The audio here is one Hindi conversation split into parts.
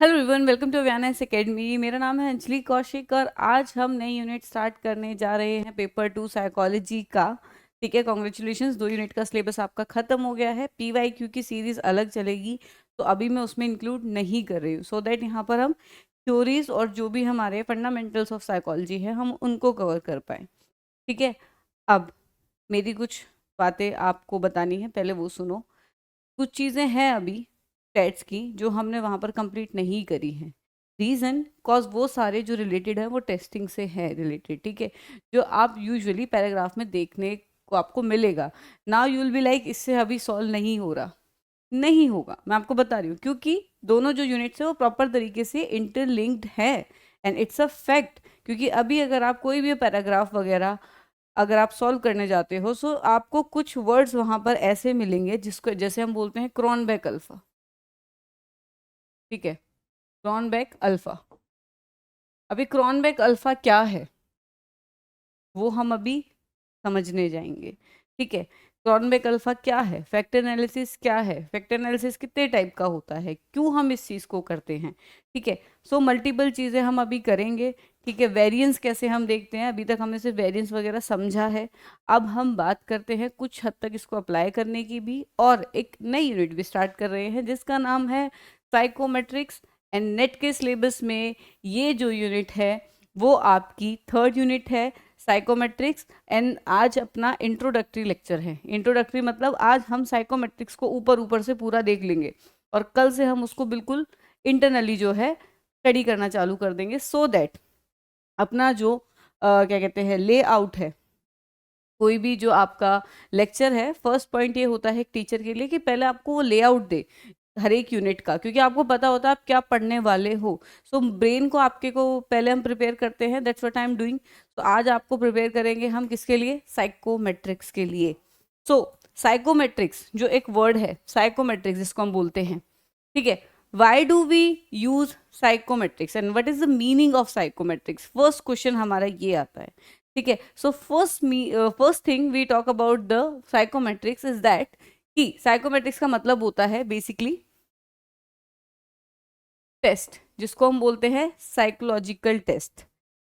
Hello everyone, welcome to awareness academy. मेरा नाम है अंजलि कौशिक और आज हम नई यूनिट स्टार्ट करने जा रहे हैं पेपर 2 साइकोलॉजी का। ठीक है, कॉन्ग्रेचुलेशंस, 2 यूनिट का सिलेबस आपका खत्म हो गया है। पीवाईक्यू की सीरीज अलग चलेगी, तो अभी मैं उसमें इंक्लूड नहीं कर रही हूँ, सो दैट यहाँ पर हम थ्योरीज और जो भी हमारे फंडामेंटल्स ऑफ साइकोलॉजी है हम उनको कवर कर पाएँ। ठीक है, अब मेरी कुछ बातें आपको बतानी है, पहले वो सुनो। कुछ चीज़ें हैं अभी टेट्स की जो हमने वहाँ पर कंप्लीट नहीं करी हैं। रीज़न कॉज वो सारे जो रिलेटेड है वो टेस्टिंग से है रिलेटेड। ठीक है, जो आप यूजुअली पैराग्राफ में देखने को आपको मिलेगा। Now you will be like इससे अभी सॉल्व नहीं हो रहा, नहीं होगा। मैं आपको बता रही हूँ क्योंकि दोनों जो यूनिट्स है वो प्रॉपर तरीके से इंटरलिंक्ड है एंड इट्स अ फैक्ट। क्योंकि अभी अगर आप कोई भी पैराग्राफ वगैरह अगर आप सॉल्व करने जाते हो, सो आपको कुछ वर्ड्स वहां पर ऐसे मिलेंगे जिसको जैसे हम बोलते हैं क्रॉनबेक अल्फा। ठीक है, क्रॉनबेक अल्फा। अभी क्रॉनबेक अल्फा क्या है वो हम अभी समझने जाएंगे। ठीक है, क्रॉनबेक अल्फा क्या है, फैक्टर एनालिसिस क्या है, फैक्टर एनालिसिस कितने टाइप का होता है, क्यों हम इस चीज़ को करते हैं। ठीक है, सो मल्टीपल चीज़ें हम अभी करेंगे। ठीक है, वेरिएंस कैसे हम देखते हैं, अभी तक हमने सिर्फ वेरिएंस वगैरह समझा है। अब हम बात करते हैं कुछ हद तक इसको अप्लाई करने की भी, और एक नई यूनिट भी स्टार्ट कर रहे हैं जिसका नाम है साइकोमेट्रिक्स। एंड नेट के सिलेबस में ये जो यूनिट है वो आपकी थर्ड यूनिट है, साइकोमेट्रिक्स। एंड आज अपना इंट्रोडक्टरी लेक्चर है। इंट्रोडक्टरी मतलब आज हम साइकोमेट्रिक्स को ऊपर ऊपर से पूरा देख लेंगे और कल से हम उसको बिल्कुल इंटरनली जो है स्टडी करना चालू कर देंगे, सो दैट अपना जो क्या कहते हैं लेआउट है, कोई भी जो आपका लेक्चर है, फर्स्ट पॉइंट ये होता है एक टीचर के लिए कि पहले आपको वो लेआउट दे हर एक यूनिट का, क्योंकि आपको पता होता है आप क्या पढ़ने वाले हो। सो ब्रेन को आपके को पहले हम प्रिपेयर करते हैं, that's what I am doing. तो आज आपको प्रिपेयर करेंगे हम किसके लिए, साइकोमेट्रिक्स के लिए। सो साइकोमेट्रिक्स जो एक वर्ड है, साइकोमेट्रिक्स जिसको हम बोलते हैं। ठीक है, why do we use psychometrics and what is the meaning of psychometrics, first question हमारा ये आता है। ठीक है, so first thing we talk about the psychometrics is that कि साइकोमेट्रिक्स का मतलब होता है बेसिकली टेस्ट, जिसको हम बोलते हैं साइकोलॉजिकल टेस्ट।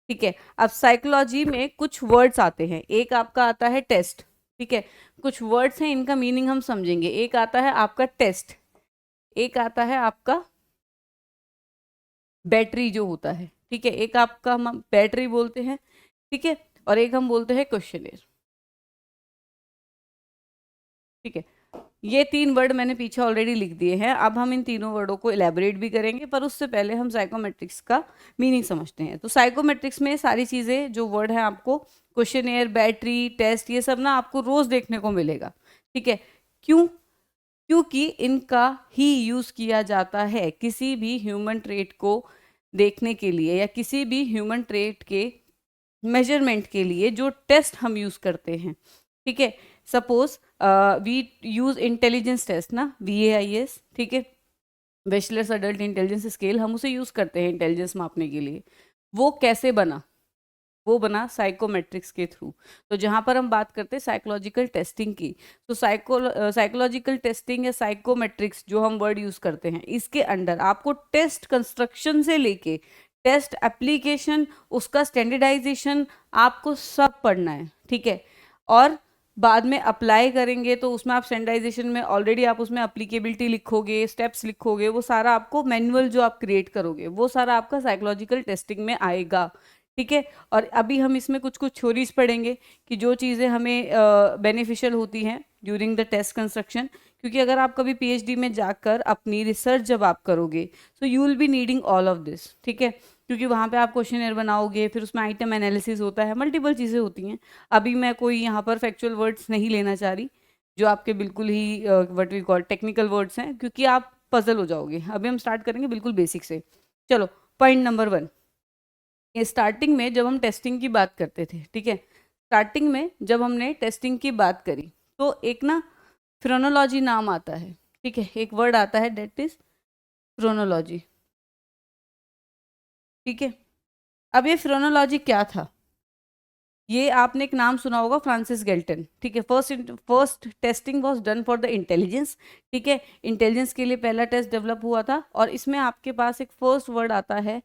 ठीक है, अब साइकोलॉजी में कुछ वर्ड्स आते हैं, एक आपका आता है टेस्ट। ठीक है, कुछ वर्ड्स हैं, इनका मीनिंग हम समझेंगे। एक आता है आपका टेस्ट, एक आता है आपका बैटरी जो होता है। ठीक है, एक आपका हम बैटरी बोलते हैं। ठीक है, और एक हम बोलते हैं क्वेश्चनेयर। ठीक है, ये 3 वर्ड मैंने पीछे ऑलरेडी लिख दिए हैं। अब हम इन तीनों वर्डों को इलेबोरेट भी करेंगे, पर उससे पहले हम साइकोमेट्रिक्स का मीनिंग समझते हैं। तो साइकोमेट्रिक्स में सारी चीज़ें जो वर्ड हैं आपको क्वेश्चनेयर, बैटरी, टेस्ट, ये सब ना आपको रोज देखने को मिलेगा। ठीक है, क्यों? क्योंकि इनका ही यूज़ किया जाता है किसी भी ह्यूमन ट्रेट को देखने के लिए या किसी भी ह्यूमन ट्रेट के मेजरमेंट के लिए जो टेस्ट हम यूज़ करते हैं। ठीक है, suppose we use intelligence test ना, VAIS। ठीक है, बैचलर्स अडल्ट इंटेलिजेंस स्केल, हम उसे यूज़ करते हैं इंटेलिजेंस मापने के लिए। वो कैसे बना? वो बना साइकोमेट्रिक्स के थ्रू। तो जहाँ पर हम बात करते हैं साइकोलॉजिकल टेस्टिंग की, तो साइकोलॉजिकल टेस्टिंग या साइकोमेट्रिक्स जो हम वर्ड यूज़ करते हैं, इसके अंडर आपको टेस्ट कंस्ट्रक्शन से लेके टेस्ट एप्लीकेशन, उसका स्टैंडर्डाइजेशन, आपको सब पढ़ना है। ठीक है, और बाद में अप्लाई करेंगे तो उसमें आप स्टैंडर्डाइजेशन में ऑलरेडी आप उसमें अप्लीकेबिलिटी लिखोगे, स्टेप्स लिखोगे, वो सारा आपको मैनुअल जो आप क्रिएट करोगे वो सारा आपका साइकोलॉजिकल टेस्टिंग में आएगा। ठीक है, और अभी हम इसमें कुछ कुछ थ्योरीज पढ़ेंगे कि जो चीज़ें हमें बेनिफिशियल होती हैं ड्यूरिंग द टेस्ट कंस्ट्रक्शन। क्योंकि अगर आप कभी PhD में जाकर अपनी रिसर्च जब आप करोगे, so you will be needing all of this. ठीक है, क्योंकि वहाँ पे आप क्वेश्चनर बनाओगे, फिर उसमें आइटम एनालिसिस होता है, मल्टीपल चीज़ें होती हैं। अभी मैं कोई यहाँ पर फैक्चुअल वर्ड्स नहीं लेना चाह रही जो आपके बिल्कुल ही what we call technical words हैं, क्योंकि आप पजल हो जाओगे। अभी हम स्टार्ट करेंगे बिल्कुल बेसिक से। चलो, पॉइंट नंबर 1, ये स्टार्टिंग में जब हम टेस्टिंग की बात करते थे, ठीक है, स्टार्टिंग में जब हमने टेस्टिंग की बात करी तो एक ना फ्रोनोलॉजी नाम आता है। ठीक है, एक वर्ड आता है डेट इज फ्रोनोलॉजी। ठीक है, अब ये फ्रोनोलॉजी क्या था? ये आपने एक नाम सुना होगा, फ्रांसिस गेल्टन, ठीक है। First testing was done for the intelligence, ठीक है। इंटेलिजेंस के लिए पहला टेस्ट डेवलप हुआ था, और इसमें आपके पास एक फर्स्ट वर्ड आता है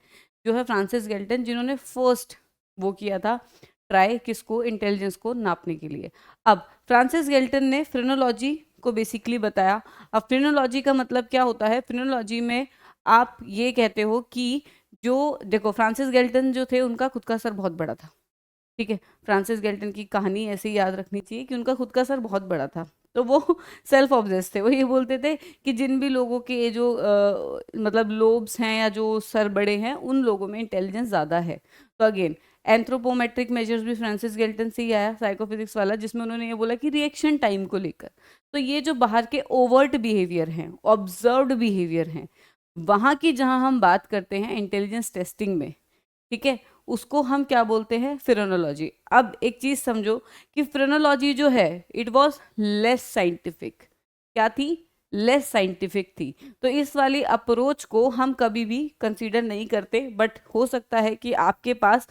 जो है फ्रांसिस गेल्टन, जिन्होंने फर्स्ट वो किया था ट्राई, किसको, इंटेलिजेंस को नापने के लिए। अब फ्रांसिस गेल्टन ने फ्रेनोलॉजी को बेसिकली बताया। अब फ्रेनोलॉजी का मतलब क्या होता है? फ्रेनोलॉजी में आप ये कहते हो कि जो, देखो फ्रांसिस गेल्टन जो थे उनका खुद का सर बहुत बड़ा था, ठीक है। फ्रांसिस गेल्टन की कहानी ऐसे ही याद रखनी चाहिए कि उनका खुद का सर बहुत बड़ा था, तो वो सेल्फ ऑब्जेस्ट थे। वो ये बोलते थे कि जिन भी लोगों के जो मतलब लोब्स हैं या जो सर बड़े हैं, उन लोगों में इंटेलिजेंस ज़्यादा है। तो अगेन एंथ्रोपोमेट्रिक मेजर्स भी फ्रांसिस गेल्टन से ही आया, साइकोफिजिक्स वाला, जिसमें उन्होंने ये बोला कि रिएक्शन टाइम को लेकर, तो ये जो बाहर के ओवर्ट बिहेवियर हैं, ऑब्जर्व्ड बिहेवियर हैं, वहाँ की जहाँ हम बात करते हैं इंटेलिजेंस टेस्टिंग में, ठीक है, उसको हम क्या बोलते हैं? फ्रेनोलॉजी। अब एक चीज समझो कि फ्रेनोलॉजी जो है इट वाज लेस साइंटिफिक। क्या थी? लेस साइंटिफिक थी। तो इस वाली अप्रोच को हम कभी भी कंसीडर नहीं करते, बट हो सकता है कि आपके पास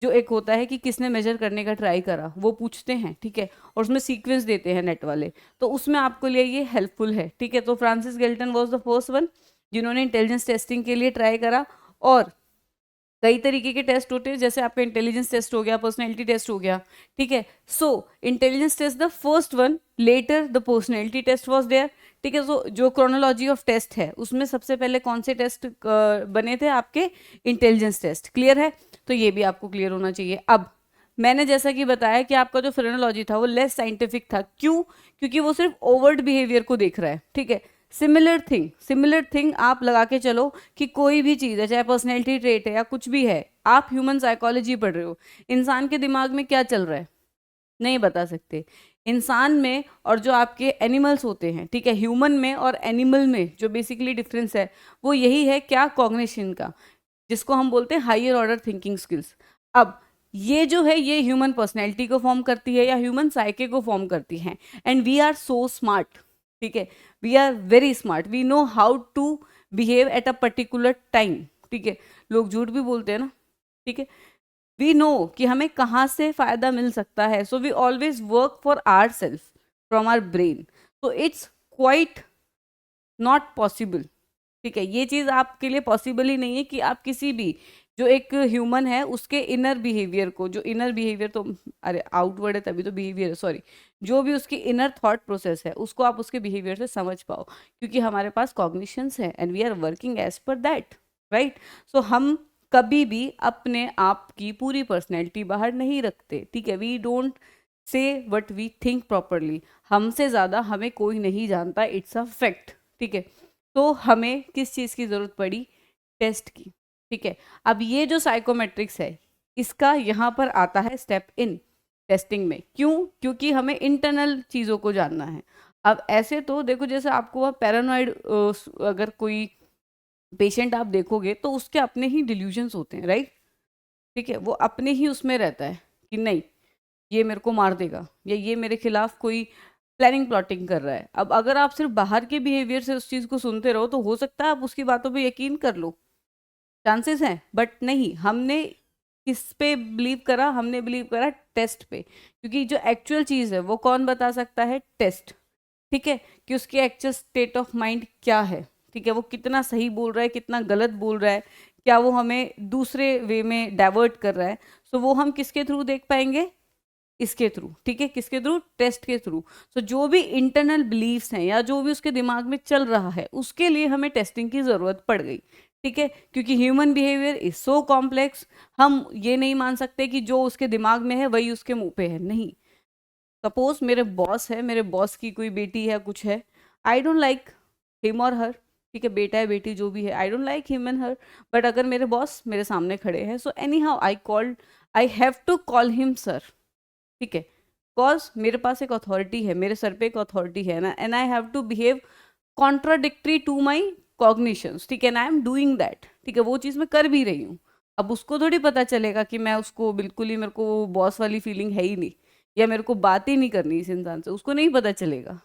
जो एक होता है कि किसने मेजर करने का ट्राई करा, वो पूछते हैं, ठीक है, और उसमें सीक्वेंस देते हैं नेट वाले, तो उसमें आपको लिए ये हेल्पफुल है, ठीक है। तो Francis गेल्टन was the first one जिन्होंने इंटेलिजेंस टेस्टिंग के लिए ट्राई करा। और कई तरीके के टेस्ट होते हैं, जैसे आपका इंटेलिजेंस टेस्ट हो गया, पर्सनैलिटी टेस्ट हो गया, ठीक है। So intelligence test the first one, later the personality test was there, ठीक है। सो जो क्रोनोलॉजी ऑफ टेस्ट है उसमें सबसे पहले कौन से टेस्ट बने थे? आपके इंटेलिजेंस टेस्ट। क्लियर है? तो ये भी आपको क्लियर होना चाहिए। अब मैंने जैसा कि बताया कि आपका जो फ्रेनोलॉजी था वो लेस साइंटिफिक था। क्यों? क्योंकि वो सिर्फ ओवर्ट बिहेवियर को देख रहा है, ठीक है। सिमिलर थिंग आप लगा के चलो कि कोई भी चीज़ है, चाहे पर्सनैलिटी ट्रेट है या कुछ भी है, आप ह्यूमन साइकोलॉजी पढ़ रहे हो, इंसान के दिमाग में क्या चल रहा है नहीं बता सकते। इंसान में और जो आपके एनिमल्स होते हैं, ठीक है, ह्यूमन में और एनिमल में जो बेसिकली डिफरेंस है वो यही है, क्या? कॉग्निशन का, जिसको हम बोलते हैं हायर ऑर्डर थिंकिंग स्किल्स। अब ये जो है ये ह्यूमन पर्सनैलिटी को फॉर्म करती है या ह्यूमन साइके को फॉर्म करती है, and we are so smart, ठीक है, we are very smart, we know how to behave at a particular time, ठीक है। लोग झूठ भी बोलते हैं ना, ठीक है। वी नो कि हमें कहाँ से फायदा मिल सकता है, so we always work for our self from our brain. तो इट्स क्वाइट नॉट पॉसिबल, ठीक है, ये चीज आपके लिए पॉसिबल ही नहीं है कि आप किसी भी जो एक ह्यूमन है उसके इनर बिहेवियर को, जो इनर बिहेवियर तो, अरे आउटवर्ड है तभी तो बिहेवियर है, सॉरी, जो भी उसकी इनर थॉट प्रोसेस है उसको आप उसके बिहेवियर से समझ पाओ, क्योंकि हमारे पास कॉग्निशंस है and we are working as per that, right. So हम कभी भी अपने आप की पूरी पर्सनैलिटी बाहर नहीं रखते, ठीक है। We don't say what we think properly, हमसे ज़्यादा हमें कोई नहीं जानता, इट्स अ फैक्ट, ठीक है। तो हमें किस चीज़ की ज़रूरत पड़ी? टेस्ट की, ठीक है। अब ये जो साइकोमेट्रिक्स है इसका यहाँ पर आता है स्टेप इन टेस्टिंग में। क्यों? क्योंकि हमें इंटरनल चीज़ों को जानना है। अब ऐसे तो देखो, जैसे आपको अब पैरानॉइड, अगर कोई पेशेंट आप देखोगे तो उसके अपने ही डिल्यूजन्स होते हैं, राइट, ठीक है। वो अपने ही उसमें रहता है कि नहीं, ये मेरे को मार देगा या ये मेरे खिलाफ कोई प्लानिंग प्लॉटिंग कर रहा है। अब अगर आप सिर्फ बाहर के बिहेवियर से उस चीज़ को सुनते रहो तो हो सकता है आप उसकी बातों पे यकीन कर लो, चांसेस हैं, बट नहीं, हमने किस पे बिलीव करा? हमने बिलीव करा टेस्ट पे, क्योंकि जो एक्चुअल चीज़ है वो कौन बता सकता है? टेस्ट, ठीक है, कि उसकी एक्चुअल स्टेट ऑफ माइंड क्या है, ठीक है, वो कितना सही बोल रहा है, कितना गलत बोल रहा है, क्या वो हमें दूसरे वे में डाइवर्ट कर रहा है। सो वो हम किसके थ्रू देख पाएंगे? इसके थ्रू, ठीक है, किसके थ्रू? टेस्ट के थ्रू। सो जो भी इंटरनल बिलीव्स हैं या जो भी उसके दिमाग में चल रहा है उसके लिए हमें टेस्टिंग की ज़रूरत पड़ गई, ठीक है, क्योंकि human behaviour is so complex. हम ये नहीं मान सकते कि जो उसके दिमाग में है वही उसके मुंह पे है, नहीं। सपोज मेरे बॉस है, मेरे बॉस की कोई बेटी है, कुछ है, आई डोंट लाइक हिम और हर, ठीक है, बेटा है बेटी जो भी है, I don't like him and her, but अगर मेरे बॉस मेरे सामने खड़े हैं, so anyhow I have to call him sir, ठीक है, बिकॉज मेरे पास एक अथॉरिटी है, मेरे सर पे एक अथॉरिटी है ना, and I have to behave contradictory to my cognitions, ठीक है, and I am doing that, ठीक है, वो चीज़ मैं कर भी रही हूँ। अब उसको थोड़ी पता चलेगा कि मैं उसको बिल्कुल ही, मेरे को बॉस वाली फीलिंग है ही नहीं, या मेरे को बात ही नहीं करनी इस इंसान से, उसको नहीं पता चलेगा,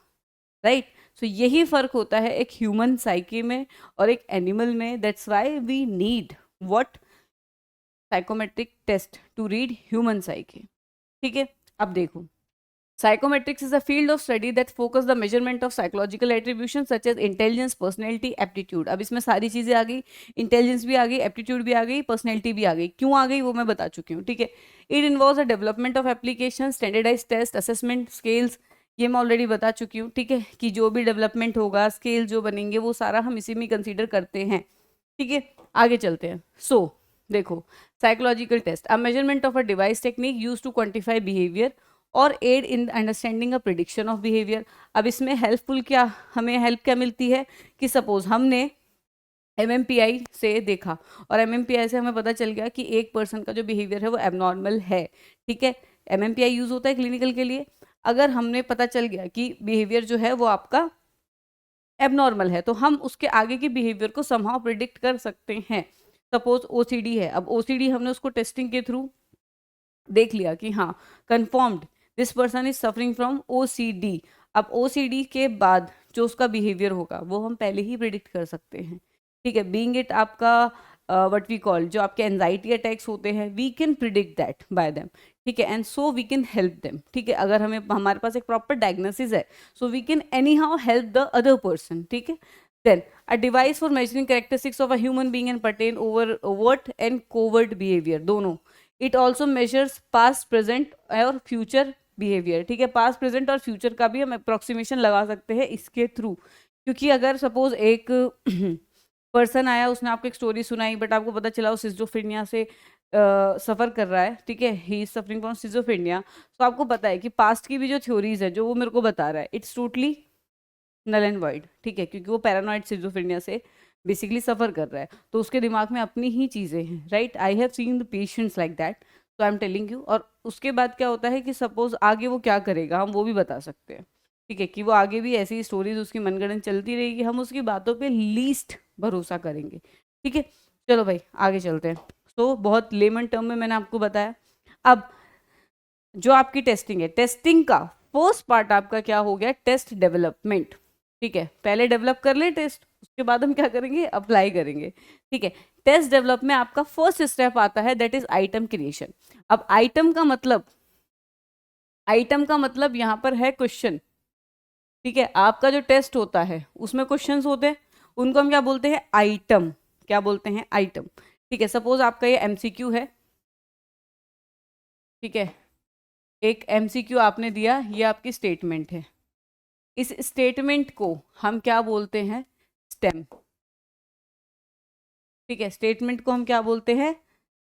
राइट। सो यही फर्क होता है एक ह्यूमन साइकी में और एक एनिमल में। That's why we need what? Psychometric test to read human psyche. ठीक है, अब देखो, psychometrics is a field of study that focus the measurement of psychological attribution such as intelligence, personality, aptitude. अब इसमें सारी चीजें आ गई, इंटेलिजेंस भी आ गई, एप्टीट्यूड भी आ गई, पर्सनैलिटी भी आ गई। क्यों आ गई वो मैं बता चुकी हूँ, ठीक है। It involves the development of application, standardize test, assessment, scales, ये मैं ऑलरेडी बता चुकी हूँ, ठीक है, कि जो भी डेवलपमेंट होगा, स्केल जो बनेंगे, वो सारा हम इसी में कंसिडर करते हैं, ठीक है। आगे चलते हैं। सो देखो, psychological test, a measurement of a device technique use to quantify behaviour और aid in understanding a prediction of behaviour. अब इसमें हेल्पफुल क्या, हमें हेल्प क्या मिलती है कि सपोज हमने MMPI से देखा और MMPI से हमें पता चल गया कि एक पर्सन का जो बिहेवियर है वो एबनॉर्मल है, ठीक है। MMPI यूज होता है क्लिनिकल के लिए। अगर हमने पता चल गया कि बिहेवियर जो है वो आपका एबनॉर्मल है, तो हम उसके आगे के बिहेवियर को समहाउ प्रिडिक्ट कर सकते हैं। सपोज OCD है, अब OCD हमने उसको टेस्टिंग के थ्रू देख लिया कि हाँ confirmed this person is suffering from OCD। अब OCD के बाद जो उसका बिहेवियर होगा वो हम पहले ही प्रिडिक्ट कर सकते हैं, ठीक है। बीइंग इट आपका व्हाट वी कॉल, जो आपके एंजाइटी अटैक्स होते हैं, we can predict that by them, ठीक है, and so we can help them, ठीक है। अगर हमें हमारे पास एक प्रॉपर डायग्नोसिस है, so we can anyhow help the other person, ठीक है। Then a device for measuring characteristics of a human being and pertain over overt and covert behaviour दोनों। It also measures past, present और फ्यूचर बिहेवियर, ठीक है। पास्ट, प्रेजेंट और फ्यूचर का भी हम अप्रोक्सीमेशन लगा सकते हैं इसके थ्रू, क्योंकि अगर सपोज एक पर्सन आया, उसने आपको एक स्टोरी सुनाई, बट आपको पता चला वो सिजोफ्रेनिया से सफर कर रहा है, ठीक है, he is suffering from schizophrenia. तो आपको पता है कि पास्ट की भी जो थ्योरीज है जो वो मेरे को बता रहा है, it's totally null and wide, ठीक है, क्योंकि वो पैरानॉइड सिजोफ्रेनिया से बेसिकली सफर कर रहा है, तो उसके दिमाग में अपनी ही चीजें हैं, right. I have seen the patients like that, तो आई एम टेलिंग यू। और उसके बाद क्या होता है कि सपोज आगे वो क्या करेगा हम वो भी बता सकते हैं, ठीक है, कि वो आगे भी ऐसी स्टोरीज उसकी मनगढ़ंत चलती रहेगी, हम उसकी बातों पे लीस्ट भरोसा करेंगे, ठीक है। चलो भाई आगे चलते हैं। तो बहुत लेमन टर्म में मैंने आपको बताया। अब जो आपकी टेस्टिंग है, टेस्टिंग का फर्स्ट पार्ट आपका क्या हो गया, टेस्ट डेवलपमेंट, ठीक है। पहले डेवलप कर ले टेस्ट, उसके बाद हम क्या करेंगे, अप्लाई करेंगे, ठीक है। टेस्ट डेवलप में आपका फर्स्ट स्टेप आता है, दैट इज आइटम क्रिएशन। अब आइटम का मतलब यहां पर है क्वेश्चन, ठीक है। आपका जो टेस्ट होता है उसमें क्वेश्चंस होते हैं, उनको हम क्या बोलते हैं, आइटम। क्या बोलते हैं, आइटम, ठीक है। सपोज आपका ये MCQ है, ठीक है, एक MCQ आपने दिया, ये आपकी स्टेटमेंट है। इस स्टेटमेंट को हम क्या बोलते हैं, स्टेम, ठीक है। स्टेटमेंट को हम क्या बोलते हैं,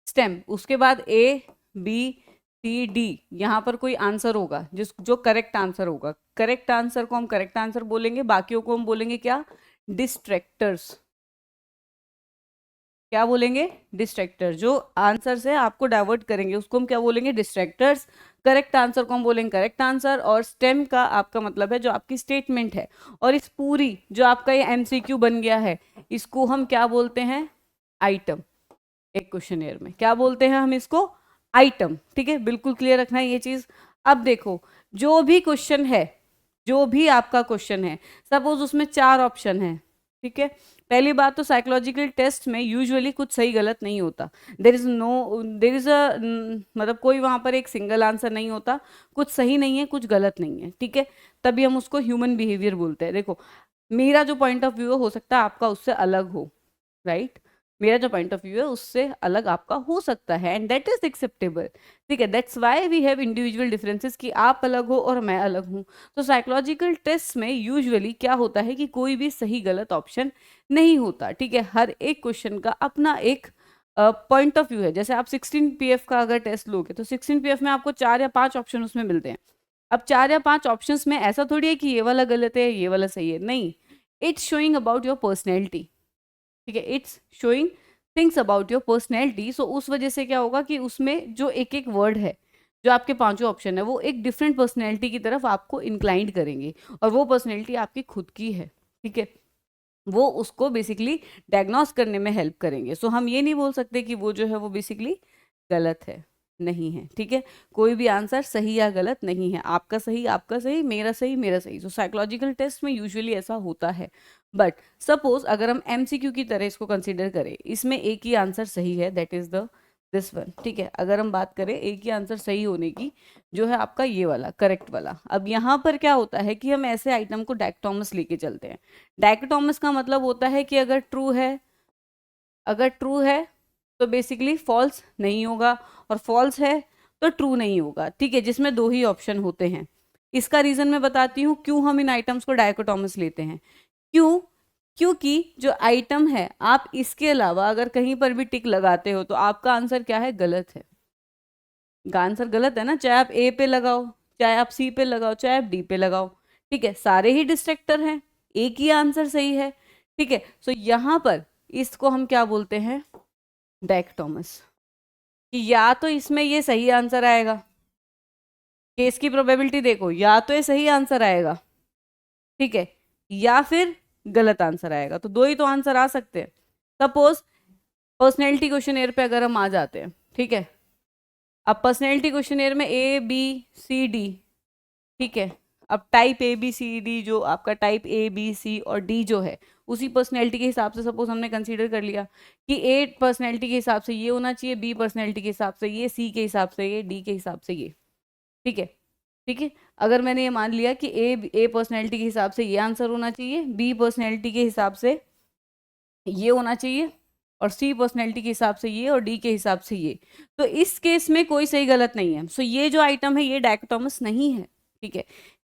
स्टेम। उसके बाद ABCD, यहाँ पर कोई आंसर होगा जो करेक्ट आंसर होगा, करेक्ट आंसर को हम करेक्ट आंसर बोलेंगे, बाकियों को हम बोलेंगे क्या, डिस्ट्रैक्टर्स। क्या बोलेंगे, डिस्ट्रैक्टर। जो आंसर से आपको डाइवर्ट करेंगे उसको हम क्या बोलेंगे, डिस्ट्रैक्टर्स। करेक्ट आंसर को हम बोलेंगे करेक्ट आंसर। और स्टेम का आपका मतलब है जो आपकी स्टेटमेंट है। और इस पूरी जो आपका ये MCQ बन गया है, इसको हम क्या बोलते हैं, आइटम। एक क्वेश्चनियर में क्या बोलते हैं हम इसको, आइटम, ठीक है। बिल्कुल क्लियर रखना है ये चीज। अब देखो, जो भी क्वेश्चन है, जो भी आपका क्वेश्चन है, सपोज उसमें 4 ऑप्शन है, ठीक है। पहली बात तो साइकोलॉजिकल टेस्ट में यूजुअली कुछ सही गलत नहीं होता, देर इज अ मतलब कोई वहां पर एक सिंगल आंसर नहीं होता, कुछ सही नहीं है कुछ गलत नहीं है, ठीक है। तभी हम उसको ह्यूमन बिहेवियर बोलते हैं। देखो, मेरा जो पॉइंट ऑफ व्यू हो सकता है आपका उससे अलग हो, राइट। मेरा जो पॉइंट ऑफ व्यू है उससे अलग आपका हो सकता है, एंड दैट इज एक्सेप्टेबल, ठीक है। That's why we have individual differences, कि आप अलग हो और मैं अलग हूँ। तो साइकोलॉजिकल टेस्ट में यूजुअली क्या होता है कि कोई भी सही गलत ऑप्शन नहीं होता, ठीक है। हर एक क्वेश्चन का अपना एक पॉइंट ऑफ व्यू है। जैसे आप 16 PF का अगर टेस्ट लोगे तो 16 PF में आपको 4 या 5 ऑप्शन उसमें मिलते हैं। अब 4 या 5 ऑप्शंस में ऐसा थोड़ी है कि ये वाला गलत है ये वाला सही है, नहीं। It's showing about your personality, ठीक है। It's showing things about your personality. So उस वजह से क्या होगा कि उसमें जो एक एक वर्ड है, जो आपके 5 ऑप्शन है, वो एक डिफरेंट पर्सनैलिटी की तरफ आपको इंक्लाइंड करेंगे, और वो पर्सनैलिटी आपकी खुद की है, ठीक है। वो उसको बेसिकली डायग्नोस करने में हेल्प करेंगे। सो हम ये नहीं बोल सकते कि वो जो है वो बेसिकली गलत है, नहीं है, ठीक है। कोई भी आंसर सही या गलत नहीं है, आपका सही, मेरा सही, मेरा सही। तो साइकोलॉजिकल टेस्ट में यूजुअली ऐसा होता है। बट सपोज अगर हम MCQ की तरह इसको कंसिडर करें, इसमें एक ही आंसर सही है, that is the this one, ठीक है। अगर हम बात करें एक ही आंसर सही होने की, जो है आपका ये वाला करेक्ट वाला। अब यहाँ पर क्या होता है कि हम ऐसे आइटम को डायकोटोमस लेके चलते हैं। डायकोटोमस का मतलब होता है कि अगर ट्रू है तो बेसिकली फॉल्स नहीं होगा, और फॉल्स है तो ट्रू नहीं होगा, ठीक है, जिसमें दो ही ऑप्शन होते हैं। इसका रीजन मैं बताती हूँ क्यों हम इन आइटम्स को डायकोटोमस लेते हैं। क्यों? क्योंकि जो आइटम है, आप इसके अलावा अगर कहीं पर भी टिक लगाते हो तो आपका आंसर क्या है, गलत है। आंसर गलत है ना, चाहे आप ए पे लगाओ, चाहे आप सी पे लगाओ, चाहे आप डी पे लगाओ, ठीक है, सारे ही डिस्ट्रैक्टर हैं, एक ही आंसर सही है, ठीक है। सो यहाँ पर इसको हम क्या बोलते हैं, डायकोटोमस। कि या तो इसमें ये सही आंसर आएगा, केस की प्रोबेबिलिटी देखो, या तो ये सही आंसर आएगा, ठीक है, या फिर गलत आंसर आएगा। तो दो ही तो आंसर आ सकते हैं। सपोज पर्सनैलिटी क्वेश्चनेयर पे अगर हम आ जाते हैं, ठीक है, अब पर्सनैलिटी क्वेश्चनेयर में ए बी सी डी, ठीक है, अब type A B C D, जो आपका टाइप ए बी सी और डी जो है, उसी पर्सनैलिटी के हिसाब से सपोज हमने कंसीडर कर लिया कि ए पर्सनैलिटी के हिसाब से ये होना चाहिए, बी पर्सनैलिटी के हिसाब से ये, सी के हिसाब से ये, डी के हिसाब से ये, ठीक है, ठीक है। अगर मैंने ये मान लिया कि ए पर्सनैलिटी के हिसाब से ये आंसर होना चाहिए, बी पर्सनैलिटी के हिसाब से ये होना चाहिए, और सी पर्सनैलिटी के हिसाब से ये, और डी के हिसाब से ये, तो इस केस में कोई सही गलत नहीं है। सो ये जो आइटम है ये डायकोटोमस नहीं है, ठीक है,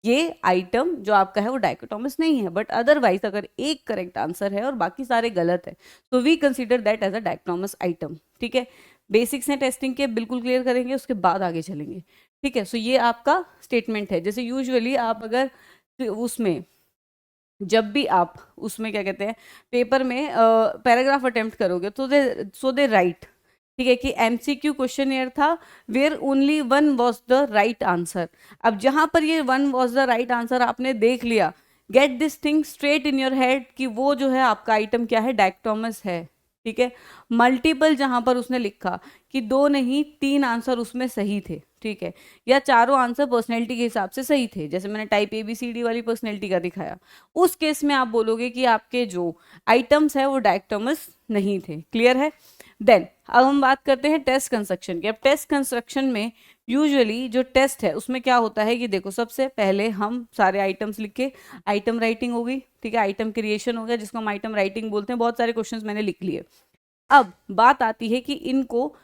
ये आइटम जो आपका है वो डायकोटोमस नहीं है। बट अदरवाइज अगर एक करेक्ट आंसर है और बाकी सारे गलत है, तो we consider that as a dichotomous item, ठीक है। बेसिक्स हैं टेस्टिंग के, बिल्कुल क्लियर करेंगे, उसके बाद आगे चलेंगे, ठीक है। सो ये आपका स्टेटमेंट है। जैसे यूजुअली आप अगर उसमें, जब भी आप उसमें क्या कहते हैं, पेपर में पैराग्राफ अटेम्प्ट करोगे तो दे राइट, ठीक है, कि एमसीक्यू क्वेश्चन ईयर था where only one was the right answer. अब जहां पर ये one was the right answer आपने देख लिया, get this thing straight in your head कि वो जो है आपका आइटम क्या है, डायकोटोमस है, ठीक है। मल्टीपल जहां पर उसने लिखा कि दो नहीं तीन आंसर उसमें सही थे, ठीक है, या चारों आंसर पर्सनैलिटी के हिसाब से सही थे, जैसे मैंने type A B C D वाली पर्सनैलिटी का दिखाया, उस केस में आप बोलोगे कि आपके जो आइटम्स है वो डायकोटोमस नहीं थे। क्लियर है? देन अब हम बात करते हैं टेस्ट कंस्ट्रक्शन की। अब टेस्ट कंस्ट्रक्शन में यूजुअली जो टेस्ट है उसमें क्या होता है कि देखो, सबसे पहले हम सारे आइटम्स लिख के, आइटम राइटिंग हो गई, ठीक है, आइटम क्रिएशन हो गया जिसको हम आइटम राइटिंग बोलते हैं। बहुत सारे क्वेश्चंस मैंने लिख लिए। अब बात आती है कि इनको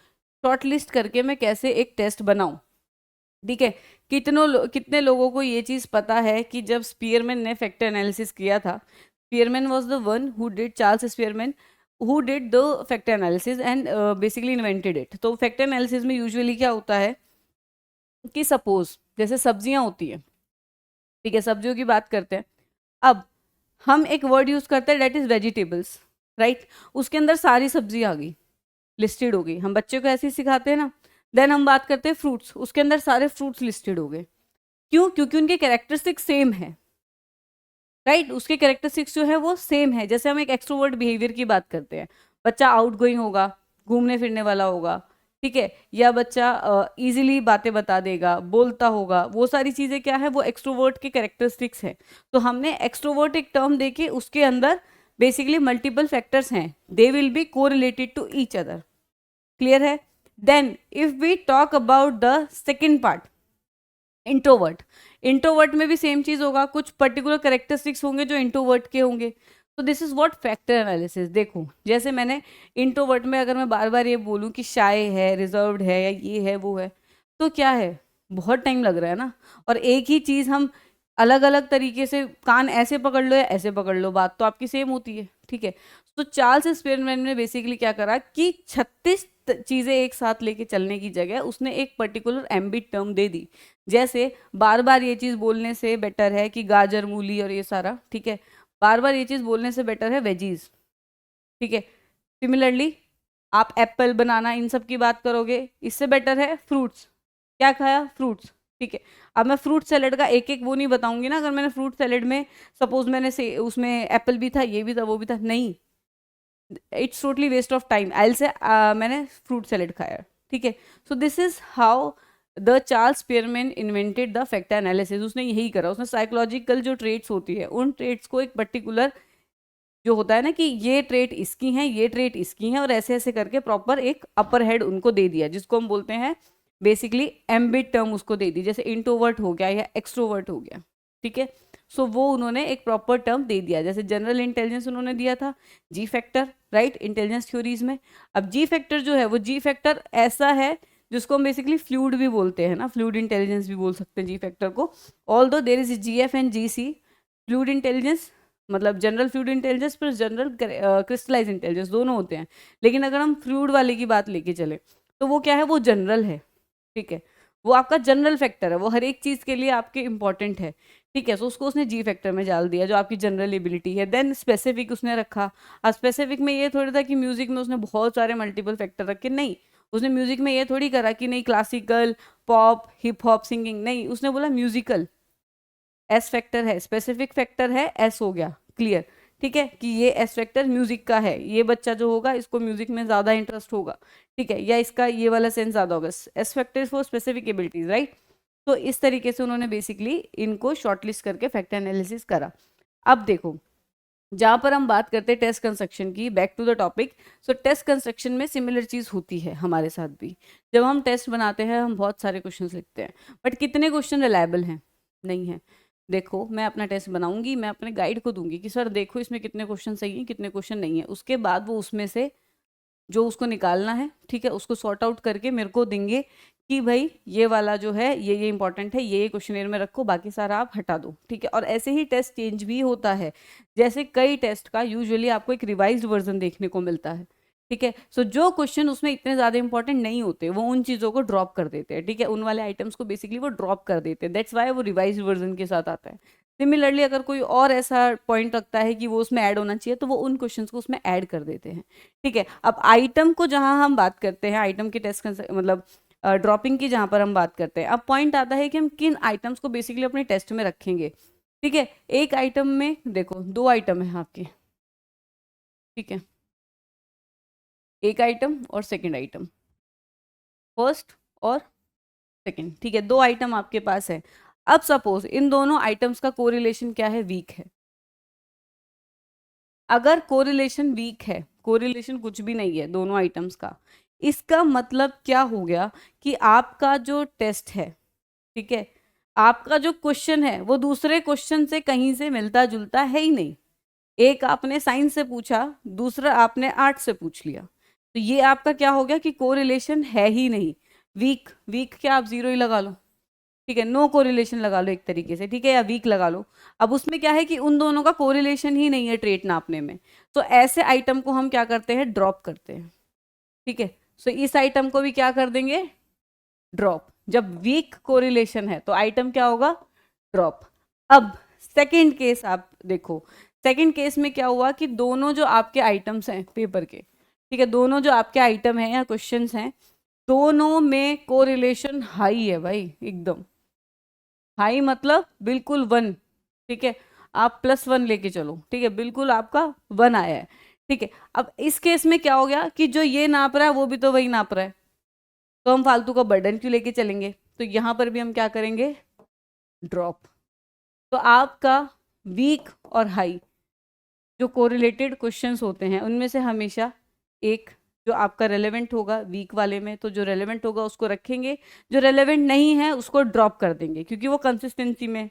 शॉर्ट लिस्ट करके मैं कैसे एक टेस्ट बनाऊं, ठीक है। कितने लोगों को ये चीज़ पता है कि जब स्पीयरमैन ने फैक्टर एनालिसिस किया था, Spearman was the one who did, Charles Spearman who did the factor analysis and basically invented it. तो फैक्टर एनालिसिस में यूजुअली क्या होता है कि सपोज जैसे सब्जियां होती है, ठीक है, सब्जियों की बात करते हैं। अब हम एक वर्ड यूज करते हैं डेट इज वेजिटेबल्स, राइट, उसके अंदर सारी सब्जी आ गई, लिस्टेड हो गई, हम बच्चे को ऐसे ही सिखाते हैं ना। देन हम बात करते हैं फ्रूट्स, उसके अंदर सारे फ्रूट्स लिस्टेड हो गए। क्यों? क्योंकि उनके कैरेक्टरिस्टिक्स सेम है, राइट, उसके कैरेक्टरिस्टिक्स जो है वो सेम है। जैसे हम एक एक्सट्रोवर्ट बिहेवियर की बात करते हैं, बच्चा आउटगोइंग होगा, घूमने फिरने वाला होगा, ठीक है, या बच्चा इजीली बातें बता देगा, बोलता होगा, वो सारी चीजें क्या है, वो एक्सट्रोवर्ट के कैरेक्टरिस्टिक्स हैं। तो हमने एक्सट्रोवर्ट एक टर्म देके उसके अंदर बेसिकली मल्टीपल फैक्टर्स हैं, they will be correlated to each other. Clear है? Then if we talk about the second part, introvert, introvert में भी सेम चीज होगा, कुछ पर्टिकुलर कैरेक्टरिस्टिक्स होंगे जो इंट्रोवर्ट के होंगे। तो this is what factor analysis. देखो, जैसे मैंने इंट्रोवर्ट में अगर मैं बार बार ये बोलूं कि शाय है, रिजर्व्ड है, या ये है वो है, तो क्या है, बहुत टाइम लग रहा है ना। और एक ही चीज हम अलग अलग तरीके से, कान ऐसे पकड़ लो या ऐसे पकड़ लो, बात तो आपकी सेम होती है, ठीक है। तो चार्ल्स स्पीयरमैन ने बेसिकली क्या करा कि 36 चीजें एक साथ लेके चलने की जगह उसने एक पर्टिकुलर एम्बिट टर्म दे दी। जैसे बार बार ये चीज बोलने से बेटर है कि गाजर, मूली और ये सारा, ठीक है, बार बार ये चीज बोलने से बेटर है वेजीज, ठीक है। सिमिलरली आप एप्पल, बनाना, इन सब की बात करोगे, इससे बेटर है फ्रूट्स। क्या खाया? फ्रूट्स, ठीक है। अब मैं फ्रूट सैलेड का एक एक वो नहीं बताऊंगी ना, अगर मैंने फ्रूट सैलेड में सपोज मैंने से उसमें एप्पल भी था, ये भी था, वो भी था, नहीं, it's totally waste of time. I say मैंने फ्रूट सैलेड खाया, ठीक है। So this is how the Charles Spearman invented the factor analysis. उसने यही करा, उसने साइकोलॉजिकल जो ट्रेट्स होती है उन ट्रेट्स को एक पर्टिकुलर जो होता है ना कि ये ट्रेट इसकी हैं, ये ट्रेट इसकी हैं, और ऐसे ऐसे करके प्रॉपर एक अपर हेड उनको दे दिया, जिसको हम बोलते हैं बेसिकली एम्बिट टर्म उसको दे दी, जैसे इंट्रोवर्ट हो गया या एक्सट्रोवर्ट हो गया, ठीक है। सो वो उन्होंने एक प्रॉपर टर्म दे दिया, जैसे जनरल इंटेलिजेंस उन्होंने दिया था जी फैक्टर, राइट, इंटेलिजेंस थ्योरीज में। अब जी फैक्टर जो है वो जी फैक्टर ऐसा है जिसको हम बेसिकली फ्लूइड भी बोलते हैं ना, फ्लूइड इंटेलिजेंस भी बोल सकते हैं जी फैक्टर को। Although there is G F and G C, fluid intelligence मतलब general fluid intelligence plus general crystallize intelligence दोनों होते हैं, लेकिन अगर हम फ्लूइड वाले की बात लेके चले तो वो क्या है, वो जनरल है, ठीक है, वो आपका जनरल फैक्टर है, वो हर एक चीज़ के लिए आपके इंपॉर्टेंट है, ठीक है। सो उसको उसने जी फैक्टर में डाल दिया, जो आपकी जनरल एबिलिटी है। देन स्पेसिफिक उसने रखा। अब स्पेसिफिक में ये थोड़ी था कि म्यूजिक में उसने बहुत सारे मल्टीपल फैक्टर रखे, नहीं, उसने म्यूजिक में ये थोड़ी करा कि नहीं classical, pop, hip hop, singing, नहीं, उसने बोला म्यूजिकल, एस फैक्टर है, स्पेसिफिक फैक्टर है, एस हो गया, क्लियर, ठीक है, कि ये एस फैक्टर म्यूजिक का है, ये बच्चा जो होगा इसको म्यूजिक में ज्यादा इंटरेस्ट होगा, ठीक है, या इसका ये वाला सेंस ज्यादा होगा, S factor for specific abilities, right. तो इस तरीके से उन्होंने बेसिकली इनको शॉर्टलिस्ट करके फैक्टर एनालिसिस करा। अब देखो, जहां पर हम बात करते हैं टेस्ट कंस्ट्रक्शन की, back to the topic. So test construction में सिमिलर चीज होती है हमारे साथ भी। जब हम टेस्ट बनाते हैं हम बहुत सारे क्वेश्चंस लिखते हैं, बट कितने क्वेश्चन रिलायबल हैं, नहीं है। देखो, मैं अपना टेस्ट बनाऊंगी, मैं अपने गाइड को दूंगी कि सर देखो इसमें कितने क्वेश्चन सही हैं, कितने क्वेश्चन नहीं है, उसके बाद वो उसमें से जो उसको निकालना है, ठीक है, उसको सॉर्ट आउट करके मेरे को देंगे कि भाई ये वाला जो है ये इंपॉर्टेंट है, ये क्वेश्चनर में रखो, बाकी सारा आप हटा दो, ठीक है। और ऐसे ही टेस्ट चेंज भी होता है, जैसे कई टेस्ट का यूजुअली आपको एक रिवाइज्ड वर्जन देखने को मिलता है, ठीक है। सो जो क्वेश्चन उसमें इतने ज़्यादा इंपॉर्टेंट नहीं होते वो उन चीज़ों को ड्रॉप कर देते हैं, ठीक है, उन वाले आइटम्स को बेसिकली वो ड्रॉप कर देते हैं, दैट्स वाई वो रिवाइज्ड वर्जन के साथ आता है। सिमिलरली अगर कोई और ऐसा पॉइंट रखता है कि वो उसमें ऐड होना चाहिए तो वो उन क्वेश्चंस को उसमें ऐड कर देते हैं, ठीक है। अब आइटम को जहां हम बात करते हैं, आइटम के टेस्ट मतलब ड्रॉपिंग की जहां पर हम बात करते हैं, अब पॉइंट आता है कि हम किन आइटम्स को बेसिकली अपने टेस्ट में रखेंगे, ठीक है। एक आइटम में देखो दो आइटम है आपके, ठीक है, एक आइटम और सेकंड आइटम, फर्स्ट और सेकंड, ठीक है, दो आइटम आपके पास है। अब सपोज इन दोनों आइटम्स का कोरिलेशन क्या है, वीक है। अगर कोरिलेशन वीक है, कोरिलेशन कुछ भी नहीं है दोनों आइटम्स का, इसका मतलब क्या हो गया कि आपका जो टेस्ट है, ठीक है, आपका जो क्वेश्चन है वो दूसरे क्वेश्चन से कहीं से मिलता जुलता है ही नहीं। एक आपने साइंस से पूछा, दूसरा आपने आर्ट से पूछ लिया, तो ये आपका क्या हो गया कि कोरिलेशन है ही नहीं, वीक। वीक क्या, आप जीरो ही लगा लो, ठीक है, नो कोरिलेशन लगा लो एक तरीके से, ठीक है, या वीक लगा लो। अब उसमें क्या है कि उन दोनों का कोरिलेशन ही नहीं है ट्रेट नापने में, तो ऐसे आइटम को हम क्या करते हैं, ड्रॉप करते हैं, ठीक है। सो इस आइटम को भी क्या कर देंगे, ड्रॉप। जब वीक कोरिलेशन है तो आइटम क्या होगा, ड्रॉप। अब सेकंड केस आप देखो, सेकंड केस में क्या हुआ कि दोनों जो आपके आइटम्स हैं पेपर के, ठीक है, दोनों जो आपके आइटम हैं या क्वेश्चंस हैं, दोनों में कोरिलेशन हाई है भाई, एकदम हाई, मतलब बिल्कुल वन, ठीक है, आप प्लस वन लेके चलो, ठीक है, बिल्कुल आपका वन आया है, ठीक है। अब इस केस में क्या हो गया कि जो ये नाप रहा है वो भी तो वही नाप रहा है, तो हम फालतू का बर्डन क्यों लेके चलेंगे, तो यहां पर भी हम क्या करेंगे, ड्रॉप। तो आपका वीक और हाई जो कोरिलेटेड क्वेश्चंस होते हैं उनमें से हमेशा एक जो आपका रेलेवेंट होगा वीक वाले में, तो जो रेलेवेंट होगा उसको रखेंगे, जो रेलेवेंट नहीं है उसको ड्रॉप कर देंगे, क्योंकि वो कंसिस्टेंसी में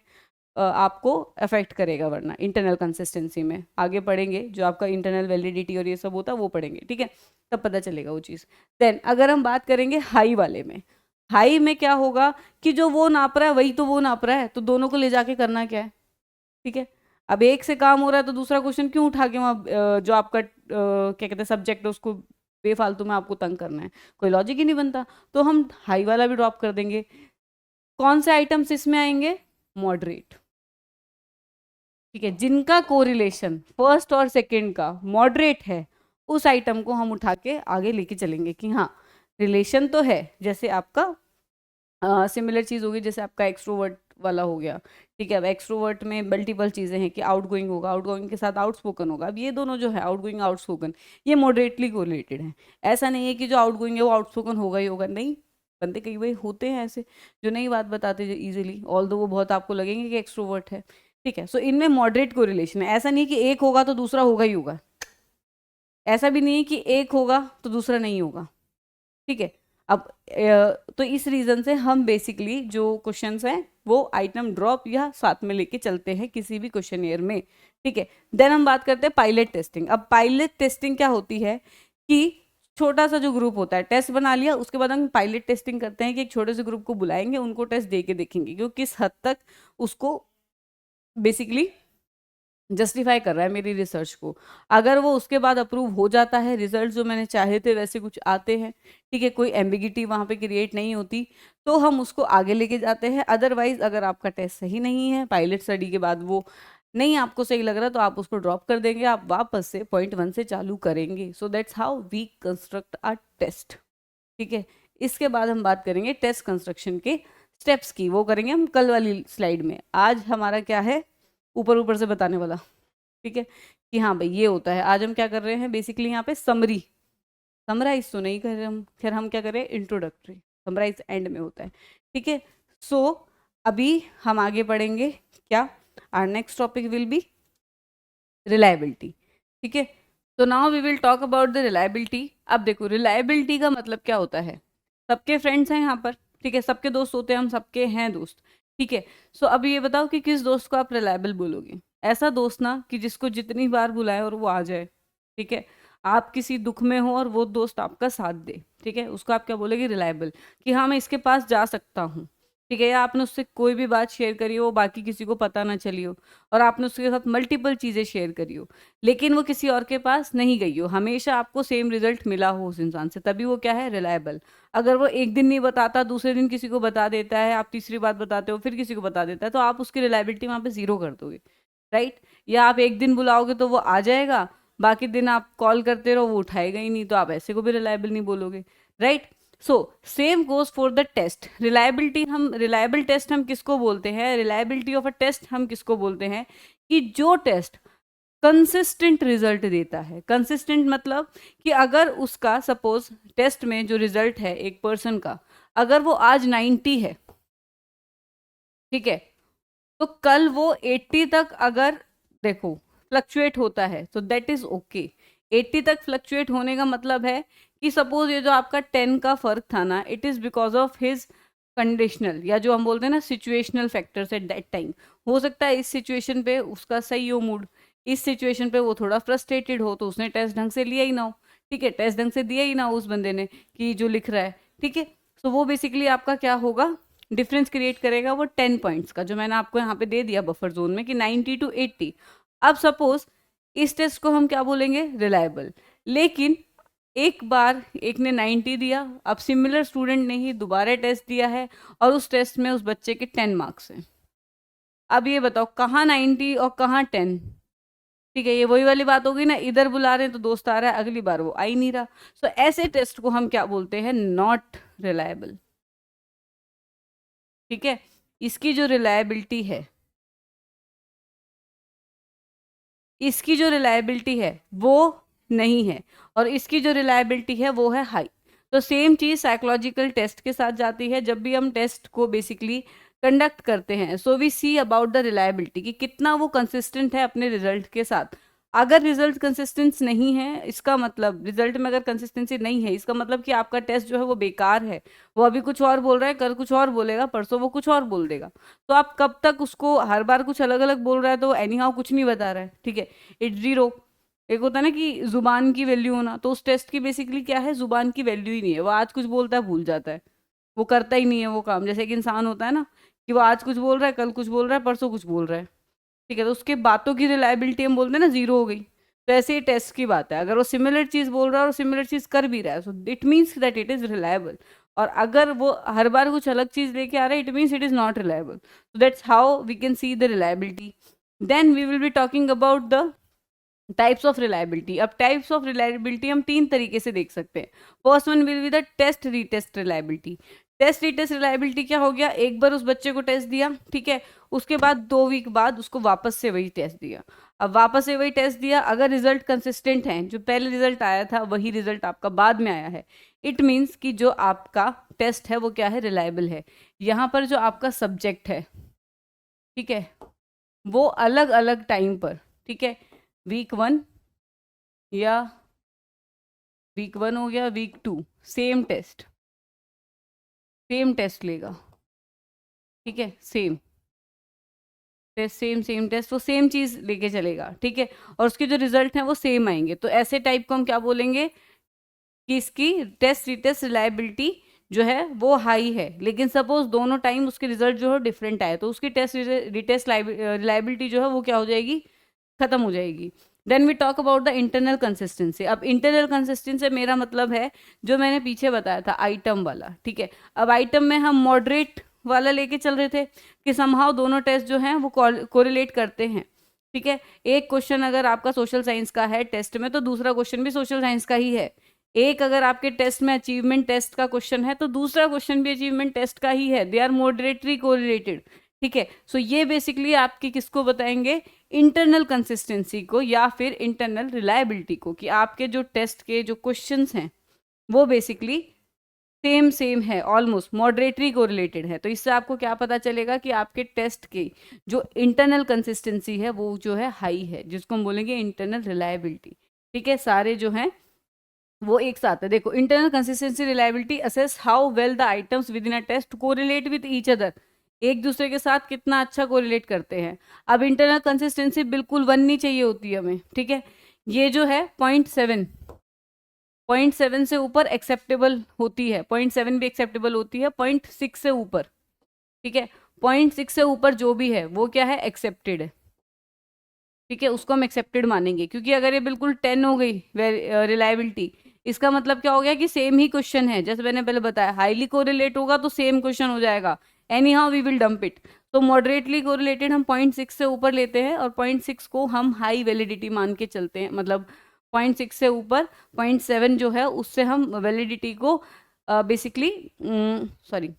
आपको अफेक्ट करेगा, वरना इंटरनल कंसिस्टेंसी में आगे पढ़ेंगे, जो आपका इंटरनल वैलिडिटी और ये सब होता है वो पढ़ेंगे, ठीक है, तब पता चलेगा वो चीज़। देन अगर हम बात करेंगे हाई वाले में, हाई में क्या होगा कि जो वो नाप रहा है वही तो वो नाप रहा है, तो दोनों को ले जाके करना क्या है, ठीक है। अब एक से काम हो रहा है तो दूसरा क्वेश्चन क्यों उठा के वहाँ जो आपका क्या कहते हैं सब्जेक्ट है उसको बेफालतू में आपको तंग करना है, कोई लॉजिक ही नहीं बनता, तो हम हाई वाला भी ड्रॉप कर देंगे। कौन से आइटम्स इसमें आएंगे, मॉडरेट, ठीक है, जिनका कोरिलेशन फर्स्ट और सेकंड का मॉडरेट है, उस आइटम को हम उठा के आगे लेके चलेंगे कि हाँ रिलेशन तो है, जैसे आपका सिमिलर चीज़ होगी, जैसे आपका एक्सट्रोवर्ट वाला हो गया, ठीक है। अब एक्सट्रोवर्ट में मल्टीपल चीज़ें हैं कि आउटगोइंग होगा, आउटगोइंग के साथ आउटस्पोकन होगा, अब ये दोनों जो है आउटगोइंग आउटस्पोकन ये मॉडरेटली कोरिलेटेड है। ऐसा नहीं है कि जो आउटगोइंग है वो आउटस्पोकन होगा ही होगा, नहीं, बंदे कई बार होते हैं ऐसे जो नई बात बताते इजीली, ऑल्दो वो बहुत आपको लगेंगे कि एक्सट्रोवर्ट है, ठीक है। सो इनमें मॉडरेट कोरिलेशन है, ऐसा नहीं कि एक होगा तो दूसरा होगा ही होगा, ऐसा भी नहीं है कि एक होगा तो दूसरा नहीं होगा। ठीक है। अब तो इस रीजन से हम बेसिकली जो क्वेश्चंस हैं वो आइटम ड्रॉप या साथ में लेके चलते हैं किसी भी क्वेश्चनियर में। ठीक है। देन हम बात करते हैं पायलट टेस्टिंग। अब पायलट टेस्टिंग क्या होती है कि छोटा सा जो ग्रुप होता है, टेस्ट बना लिया, उसके बाद हम पायलट टेस्टिंग करते हैं कि एक छोटे से ग्रुप को बुलाएंगे, उनको टेस्ट दे के देखेंगे कि वो किस हद तक उसको बेसिकली जस्टिफाई कर रहा है मेरी रिसर्च को। अगर वो उसके बाद अप्रूव हो जाता है, रिजल्ट जो मैंने चाहे थे वैसे कुछ आते हैं, ठीक है, कोई एम्बिगिटी वहाँ पे क्रिएट नहीं होती, तो हम उसको आगे लेके जाते हैं। अदरवाइज अगर आपका टेस्ट सही नहीं है, पायलट स्टडी के बाद वो नहीं आपको सही लग रहा, तो आप उसको ड्रॉप कर देंगे, आप वापस से पॉइंट 1 से चालू करेंगे। So that's how we construct a test. ठीक है। इसके बाद हम बात करेंगे टेस्ट कंस्ट्रक्शन के स्टेप्स की, वो करेंगे हम कल वाली स्लाइड में। आज हमारा क्या है, ऊपर ऊपर से बताने वाला। ठीक है, कि हाँ भाई ये होता है। आज हम क्या कर रहे हैं बेसिकली यहाँ पे समरी, समराइज तो नहीं कर रहे हम, खैर हम क्या कर रहे हैं इंट्रोडक्टरी, समराइज एंड में होता है। ठीक है। सो अभी हम आगे पढ़ेंगे क्या, our next topic will be reliability. ठीक है। तो now we will talk about the reliability. अब देखो रिलायबिलिटी का मतलब क्या होता है, सबके फ्रेंड्स हैं यहाँ पर, ठीक है, सबके दोस्त होते हैं, हम सबके हैं दोस्त। ठीक है। सो अब ये बताओ कि किस दोस्त को आप रिलायबल बोलोगे। ऐसा दोस्त ना कि जिसको जितनी बार बुलाए और वो आ जाए। ठीक है। आप किसी दुख में हो और वो दोस्त आपका साथ दे, ठीक है, उसको आप क्या बोलोगे, रिलायबल, कि हाँ मैं इसके पास जा सकता हूँ। ठीक है। या आपने उससे कोई भी बात शेयर करी हो, बाकी किसी को पता ना चली हो, और आपने उसके साथ मल्टीपल चीज़ें शेयर करी हो, लेकिन वो किसी और के पास नहीं गई हो, हमेशा आपको सेम रिजल्ट मिला हो उस इंसान से, तभी वो क्या है, रिलायबल। अगर वो एक दिन नहीं बताता, दूसरे दिन किसी को बता देता है, आप तीसरी बात बताते हो, फिर किसी को बता देता है, तो आप उसकी रिलायबिलिटी वहाँ पे जीरो कर दोगे। राइट। या आप एक दिन बुलाओगे तो वो आ जाएगा, बाकी दिन आप कॉल करते रहो वो उठाएगा ही नहीं, तो आप ऐसे को भी रिलायबल नहीं बोलोगे। Right. So same goes for the test reliability. हम रिलायबल टेस्ट हम किसको बोलते हैं, रिलायबिलिटी ऑफ अ टेस्ट हम किसको बोलते हैं, कि जो टेस्ट कंसिस्टेंट रिजल्ट देता है। कंसिस्टेंट मतलब कि अगर उसका सपोज टेस्ट में जो रिजल्ट है एक पर्सन का, अगर वो आज 90 है, ठीक है, तो कल वो 80 तक अगर देखो फ्लक्चुएट होता है तो दैट इज ओके। 80 तक फ्लक्चुएट होने का मतलब है कि सपोज ये जो आपका 10 का फर्क था ना, it is because of his conditional, या जो हम बोलते हैं ना situational factors at that time. हो सकता है इस सिचुएशन पे उसका सही हो मूड, इस सिचुएशन पे वो थोड़ा फ्रस्ट्रेटेड हो, तो उसने टेस्ट ढंग से लिया ही ना हो। ठीक है, टेस्ट ढंग से दिया ही ना हो उस बंदे ने कि जो लिख रहा है। ठीक है। तो वो बेसिकली आपका क्या होगा, डिफरेंस क्रिएट करेगा वो 10 पॉइंट्स का, जो मैंने आपको यहाँ पे दे दिया बफर जोन में कि 90 to 80। अब सपोज इस टेस्ट को हम क्या बोलेंगे, रिलायबल। लेकिन एक बार एक ने 90 दिया, अब सिमिलर स्टूडेंट ने ही दोबारा टेस्ट दिया है और उस टेस्ट में उस बच्चे के 10 मार्क्स हैं। अब ये बताओ कहाँ 90 और कहाँ 10। ठीक है, ये वही वाली बात होगी ना, इधर बुला रहे हैं तो दोस्त आ रहा है, अगली बार वो आ ही नहीं रहा। सो ऐसे टेस्ट को हम क्या बोलते हैं, नॉट रिलायबल। ठीक है। इसकी जो रिलायबिलिटी है, इसकी जो रिलायबिलिटी है वो नहीं है, और इसकी जो रिलायबिलिटी है वो है हाई। तो सेम चीज साइकोलॉजिकल टेस्ट के साथ जाती है। जब भी हम टेस्ट को बेसिकली कंडक्ट करते हैं, so we see about the reliability कि कितना वो कंसिस्टेंट है अपने रिजल्ट के साथ। अगर रिजल्ट कंसिस्टेंस नहीं है, इसका मतलब रिजल्ट में अगर कंसिस्टेंसी नहीं है, इसका मतलब कि आपका टेस्ट जो है वो बेकार है। वो अभी कुछ और बोल रहा है, कल कुछ और बोलेगा, परसों वो कुछ और बोल देगा। तो आप कब तक उसको, हर बार कुछ अलग अलग बोल रहा है तो एनी हाउ कुछ नहीं बता रहा है। ठीक है, इट जीरो। एक होता है ना कि जुबान की वैल्यू होना, तो उस टेस्ट की बेसिकली क्या है, जुबान की वैल्यू ही नहीं है। वो आज कुछ बोलता है भूल जाता है, वो करता ही नहीं है वो काम। जैसे एक इंसान होता है ना कि वो आज कुछ बोल रहा है, कल कुछ बोल रहा है, परसों कुछ बोल रहा है। ठीक है, तो उसके बातों की रिलायबिलिटी हम बोलते हैं ना जीरो हो गई। तो ऐसे ही टेस्ट की बात है, अगर वो सिमिलर चीज बोल रहा है और सिमिलर चीज कर भी रहा है, सो it means that it is reliable. और अगर वो हर बार कुछ अलग चीज लेके आ रहा है, it means it is not reliable. So that's how we can see the reliability. Then we will be talking about the types of reliability. अब टाइप्स ऑफ रिलायबिलिटी हम 3 तरीके से देख सकते हैं। First one will be the test retest reliability. Test retest reliability क्या हो गया, एक बार उस बच्चे को टेस्ट दिया, ठीक है, उसके बाद 2 वीक बाद उसको वापस से वही टेस्ट दिया। अब वापस से वही टेस्ट दिया, अगर रिजल्ट कंसिस्टेंट है, जो पहले रिजल्ट आया था वही रिजल्ट आपका बाद में आया है, इट मीन्स कि जो आपका टेस्ट है वो क्या है, रिलायबल है। यहाँ पर जो आपका सब्जेक्ट है, ठीक है, वो अलग अलग टाइम पर, ठीक है, वीक 1 या वीक 1 हो गया, वीक 2 सेम टेस्ट लेगा, ठीक है, सेम टेस्ट, वो सेम चीज लेके चलेगा, ठीक है, और उसके जो रिजल्ट हैं वो सेम आएंगे। तो ऐसे टाइप को हम क्या बोलेंगे कि इसकी टेस्ट रिटेस्ट रिलायबिलिटी जो है वो हाई है। लेकिन सपोज दोनों टाइम उसके रिजल्ट जो है डिफरेंट आए, तो उसकी टेस्ट रिटेस्ट रिलायबिलिटी जो है वो क्या हो जाएगी, खत्म हो जाएगी। Then we talk about the internal consistency. अब इंटरनल कंसिस्टेंसी मेरा मतलब है जो मैंने पीछे बताया था आइटम वाला, ठीक है। अब आइटम में हम मॉडरेट वाला लेके चल रहे थे कि समहाउ दोनों टेस्ट जो हैं वो कोरिलेट करते हैं, ठीक है। एक क्वेश्चन अगर आपका सोशल साइंस का है टेस्ट में, तो दूसरा क्वेश्चन भी सोशल साइंस का ही है। एक अगर आपके टेस्ट में अचीवमेंट टेस्ट का क्वेश्चन है, तो दूसरा क्वेश्चन भी अचीवमेंट टेस्ट का ही है। दे आर मॉडरेटली कोरिलेटेड, ठीक है। सो ये बेसिकली आपकी किसको बताएंगे, इंटरनल कंसिस्टेंसी को या फिर इंटरनल रिलायबिलिटी को, कि आपके जो टेस्ट के जो क्वेश्चंस हैं वो बेसिकली सेम है, ऑलमोस्ट मॉडरेटली कोरिलेटेड है। तो इससे आपको क्या पता चलेगा कि आपके टेस्ट की जो इंटरनल कंसिस्टेंसी है वो जो है हाई है, जिसको हम बोलेंगे इंटरनल रिलायबिलिटी, ठीक है। सारे जो हैं वो एक साथ है। देखो, internal consistency reliability assess how well the items within a test correlate with each other, एक दूसरे के साथ कितना अच्छा कोरिलेट करते हैं। अब इंटरनल कंसिस्टेंसी बिल्कुल 1 नहीं चाहिए होती है हमें, ठीक है। ये जो है 0.7 से ऊपर एक्सेप्टेबल होती है, 0.7 भी एक्सेप्टेबल होती है, 0.6 से ऊपर, ठीक है। 0.6 से ऊपर जो भी है वो क्या है, एक्सेप्टेड है, ठीक है, उसको हम एक्सेप्टेड मानेंगे। क्योंकि अगर ये बिल्कुल 10 हो गई रिलायबिलिटी, इसका मतलब क्या हो गया कि सेम ही क्वेश्चन है, जैसे मैंने पहले बताया हाईली कोरिलेट होगा तो सेम क्वेश्चन हो जाएगा, anyhow we will dump it. तो मॉडरेटली कोरिलेटेड हम 0.6 से ऊपर लेते हैं, और 0.6 को हम हाई वैलिडिटी मान के चलते हैं, मतलब 0.6 से ऊपर 0.7 जो है उससे हम वैलिडिटी को बेसिकली, सॉरी,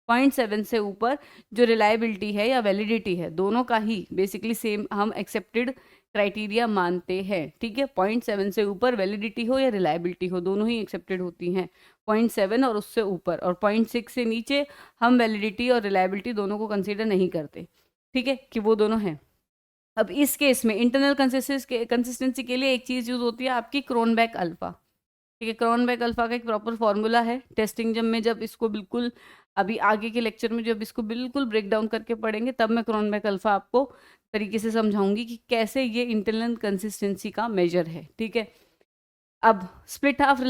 0.7 से ऊपर जो रिलायबिलिटी है या वैलिडिटी है, दोनों का ही बेसिकली सेम हम एक्सेप्टेड क्राइटेरिया मानते हैं, ठीक है। 0.7 से ऊपर वैलिडिटी हो या रिलायबिलिटी हो, दोनों ही एक्सेप्टेड होती हैं। 0.7 और उससे ऊपर, और 0.6 से नीचे हम वैलिडिटी और रिलायबिलिटी दोनों को कंसीडर नहीं करते, ठीक है, कि वो दोनों हैं। अब इस केस में इंटरनल कंसिस्टेंसी के लिए एक चीज़ यूज होती है आपकी क्रोनबेक अल्फा, ठीक है। क्रोनबेक अल्फा का एक प्रॉपर फॉर्मूला है टेस्टिंग, जब इसको बिल्कुल अभी आगे के लेक्चर में जब इसको बिल्कुल ब्रेक डाउन करके पढ़ेंगे, तब मैं क्रोनबेक अल्फा आपको तरीके से समझाऊंगी कि कैसे ये इंटरनल कंसिस्टेंसी का मेजर है, ठीक है। अब स्प्लिट हाफ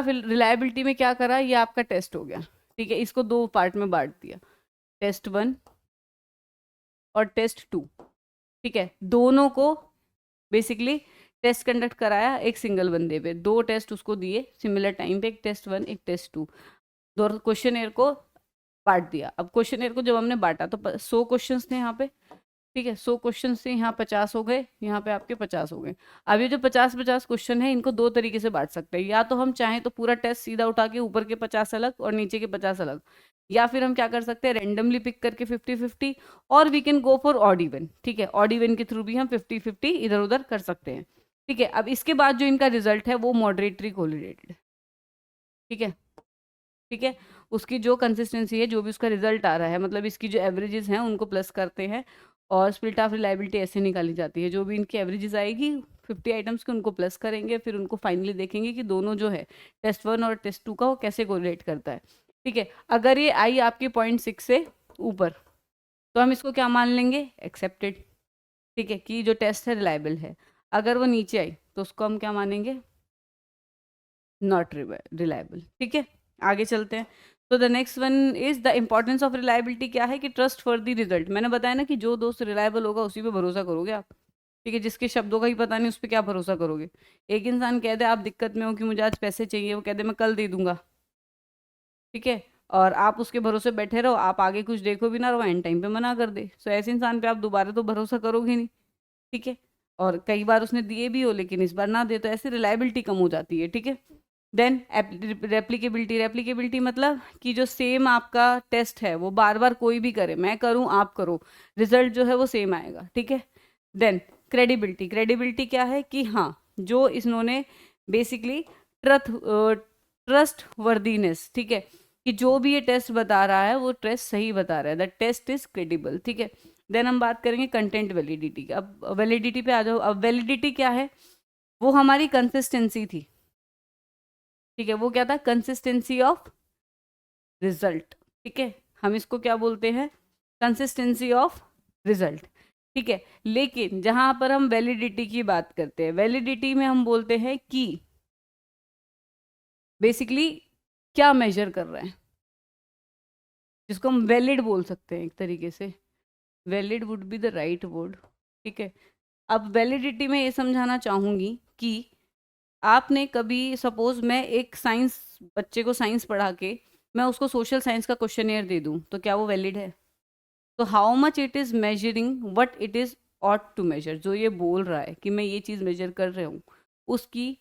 रिलायबिलिटी में क्या करा, ये आपका टेस्ट हो गया, ठीक है। इसको 2 पार्ट में बांट दिया, टेस्ट 1 और टेस्ट 2, ठीक है। दोनों को बेसिकली टेस्ट कंडक्ट कराया एक सिंगल बंदे पे, 2 टेस्ट उसको दिए सिमिलर टाइम पे, एक टेस्ट 1 एक टेस्ट 2, दो क्वेश्चन को बांट दिया। अब क्वेश्चन को जब हमने बांटा तो 100 क्वेश्चन थे यहाँ पे, ठीक है। 100 क्वेश्चन से यहाँ 50 हो गए, यहाँ पे आपके 50 हो गए। अब ये जो 50-50 क्वेश्चन है, इनको 2 तरीके से बांट सकते हैं, या तो हम चाहें तो पूरा टेस्ट सीधा उठा के ऊपर के 50 अलग और नीचे के 50 अलग, या फिर हम क्या कर सकते हैं, रेंडमली पिक करके 50-50, और we can go for odd even, ठीक है। ऑड इवन के थ्रू भी हम 50-50 इधर उधर कर सकते हैं, ठीक है। अब इसके बाद जो इनका रिजल्ट है वो मॉडरेटली कोरिलेटेड, ठीक है, ठीक है। उसकी जो कंसिस्टेंसी है, जो भी उसका रिजल्ट आ रहा है, मतलब इसकी जो एवरेजेस हैं उनको प्लस करते हैं, और स्प्लिट ऑफ रिलायबिलिटी ऐसे निकाली जाती है, जो भी इनकी एवरेजेस आएगी 50 आइटम्स के, उनको प्लस करेंगे, फिर उनको फाइनली देखेंगे कि दोनों जो है टेस्ट 1 और टेस्ट 2 का वो कैसे कोरिलेट करता है, ठीक है। अगर ये आई आपकी 0.6 से ऊपर, तो हम इसको क्या मान लेंगे, एक्सेप्टेड, ठीक है, कि जो टेस्ट है रिलायबल है। अगर वो नीचे आई तो उसको हम क्या मानेंगे, नॉट रिलायबल, ठीक है। आगे चलते हैं। तो the next one is the importance of reliability, क्या है कि ट्रस्ट फॉर द रिजल्ट। मैंने बताया ना कि जो दोस्त रिलायबल होगा उसी पे भरोसा करोगे आप, ठीक है। जिसके शब्दों का ही पता नहीं उस पर क्या भरोसा करोगे। एक इंसान कह दे आप दिक्कत में हो कि मुझे आज पैसे चाहिए, वो कह दे मैं कल दे दूंगा, ठीक है, और आप उसके भरोसे बैठे रहो, आप आगे कुछ देखो भी ना, रहो एंड टाइम पे मना कर दे, सो ऐसे इंसान पे आप दोबारा तो भरोसा करोगे नहीं, ठीक है। और कई बार उसने दिए भी हो लेकिन इस बार ना दे, तो ऐसे रिलायबिलिटी कम हो जाती है, ठीक है। देन रेप्लिकेबिलिटी मतलब कि जो सेम आपका टेस्ट है वो बार बार कोई भी करे, मैं करूं आप करो, रिजल्ट जो है वो सेम आएगा, ठीक है। देन क्रेडिबिलिटी क्या है कि हाँ, जो इन्होंने बेसिकली ट्रस्ट वर्दीनेस, ठीक है, कि जो भी ये टेस्ट बता रहा है वो टेस्ट सही बता रहा है, द टेस्ट इज क्रेडिबल, ठीक है। देन हम बात करेंगे कंटेंट वैलिडिटी की। अब वैलिडिटी पे आ जाओ। अब वैलिडिटी क्या है? वो हमारी कंसिस्टेंसी थी, ठीक है। वो क्या था? कंसिस्टेंसी ऑफ रिजल्ट, ठीक है। हम इसको क्या बोलते हैं? कंसिस्टेंसी ऑफ रिजल्ट, ठीक है। लेकिन जहां पर हम वैलिडिटी की बात करते हैं, वैलिडिटी में हम बोलते हैं कि बेसिकली क्या मेजर कर रहे हैं, जिसको हम वैलिड बोल सकते हैं एक तरीके से। Valid would be the right word, ठीक है। अब वैलिडिटी में ये समझाना चाहूंगी कि आपने कभी, सपोज मैं एक साइंस बच्चे को साइंस पढ़ा के मैं उसको सोशल साइंस का क्वेश्चनियर दे दूं, तो क्या वो वैलिड है? तो how much it is measuring what it is ought to measure, जो ये बोल रहा है कि मैं ये चीज़ मेजर कर रहा हूँ, उसकी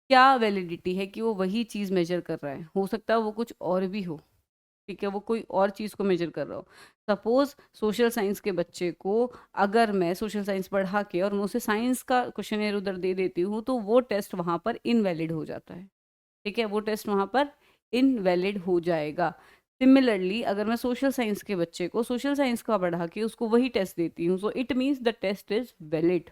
क्या वैलिडिटी है कि वो वही चीज़ मेजर कर रहा है? हो सकता है वो कुछ और भी हो, ठीक है। वो कोई और चीज़ को मेजर कर रहा हो। सपोज सोशल साइंस के बच्चे को अगर मैं सोशल साइंस पढ़ा के और मैं उसे साइंस का क्वेश्चनियर उधर दे देती हूँ, तो वो टेस्ट वहाँ पर इनवैलिड हो जाता है, ठीक है। वो टेस्ट वहाँ पर इनवैलिड हो जाएगा। सिमिलरली अगर मैं सोशल साइंस के बच्चे को सोशल साइंस का पढ़ा के उसको वही टेस्ट देती हूँ, so it means the test is valid,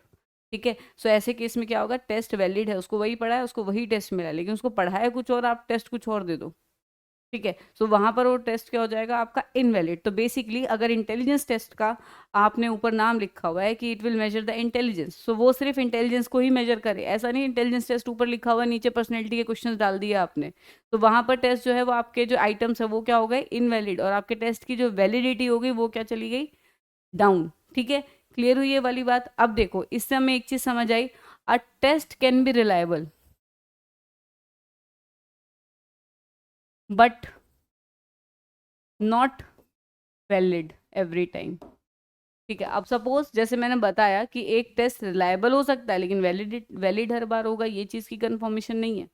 ठीक है। सो ऐसे केस में क्या होगा? टेस्ट वैलिड है, उसको वही पढ़ा है, उसको वही टेस्ट मिला है, लेकिन उसको पढ़ाया कुछ और, आप टेस्ट कुछ और दे दो, ठीक है। सो वहां पर वो टेस्ट क्या हो जाएगा? आपका इनवैलिड। तो बेसिकली अगर इंटेलिजेंस टेस्ट का आपने ऊपर नाम लिखा हुआ है कि it will measure the intelligence, so वो सिर्फ इंटेलिजेंस को ही मेजर करे, ऐसा नहीं इंटेलिजेंस टेस्ट ऊपर लिखा हुआ है, नीचे पर्सनैलिटी के क्वेश्चन डाल दिया आपने, तो वहां पर टेस्ट जो है वो आपके जो आइटम्स है वो क्या हो गए? इनवैलिड। और आपके टेस्ट की जो वैलिडिटी हो गई वो क्या चली गई? डाउन, ठीक है। क्लियर हुई ये वाली बात? अब देखो, इससे हमें एक चीज समझ आई, a test can be reliable but not valid every time, ठीक है। अब सपोज जैसे मैंने बताया कि एक टेस्ट रिलायबल हो सकता है लेकिन वैलिड वैलिड हर बार होगा, ये चीज़ की कंफर्मेशन नहीं है,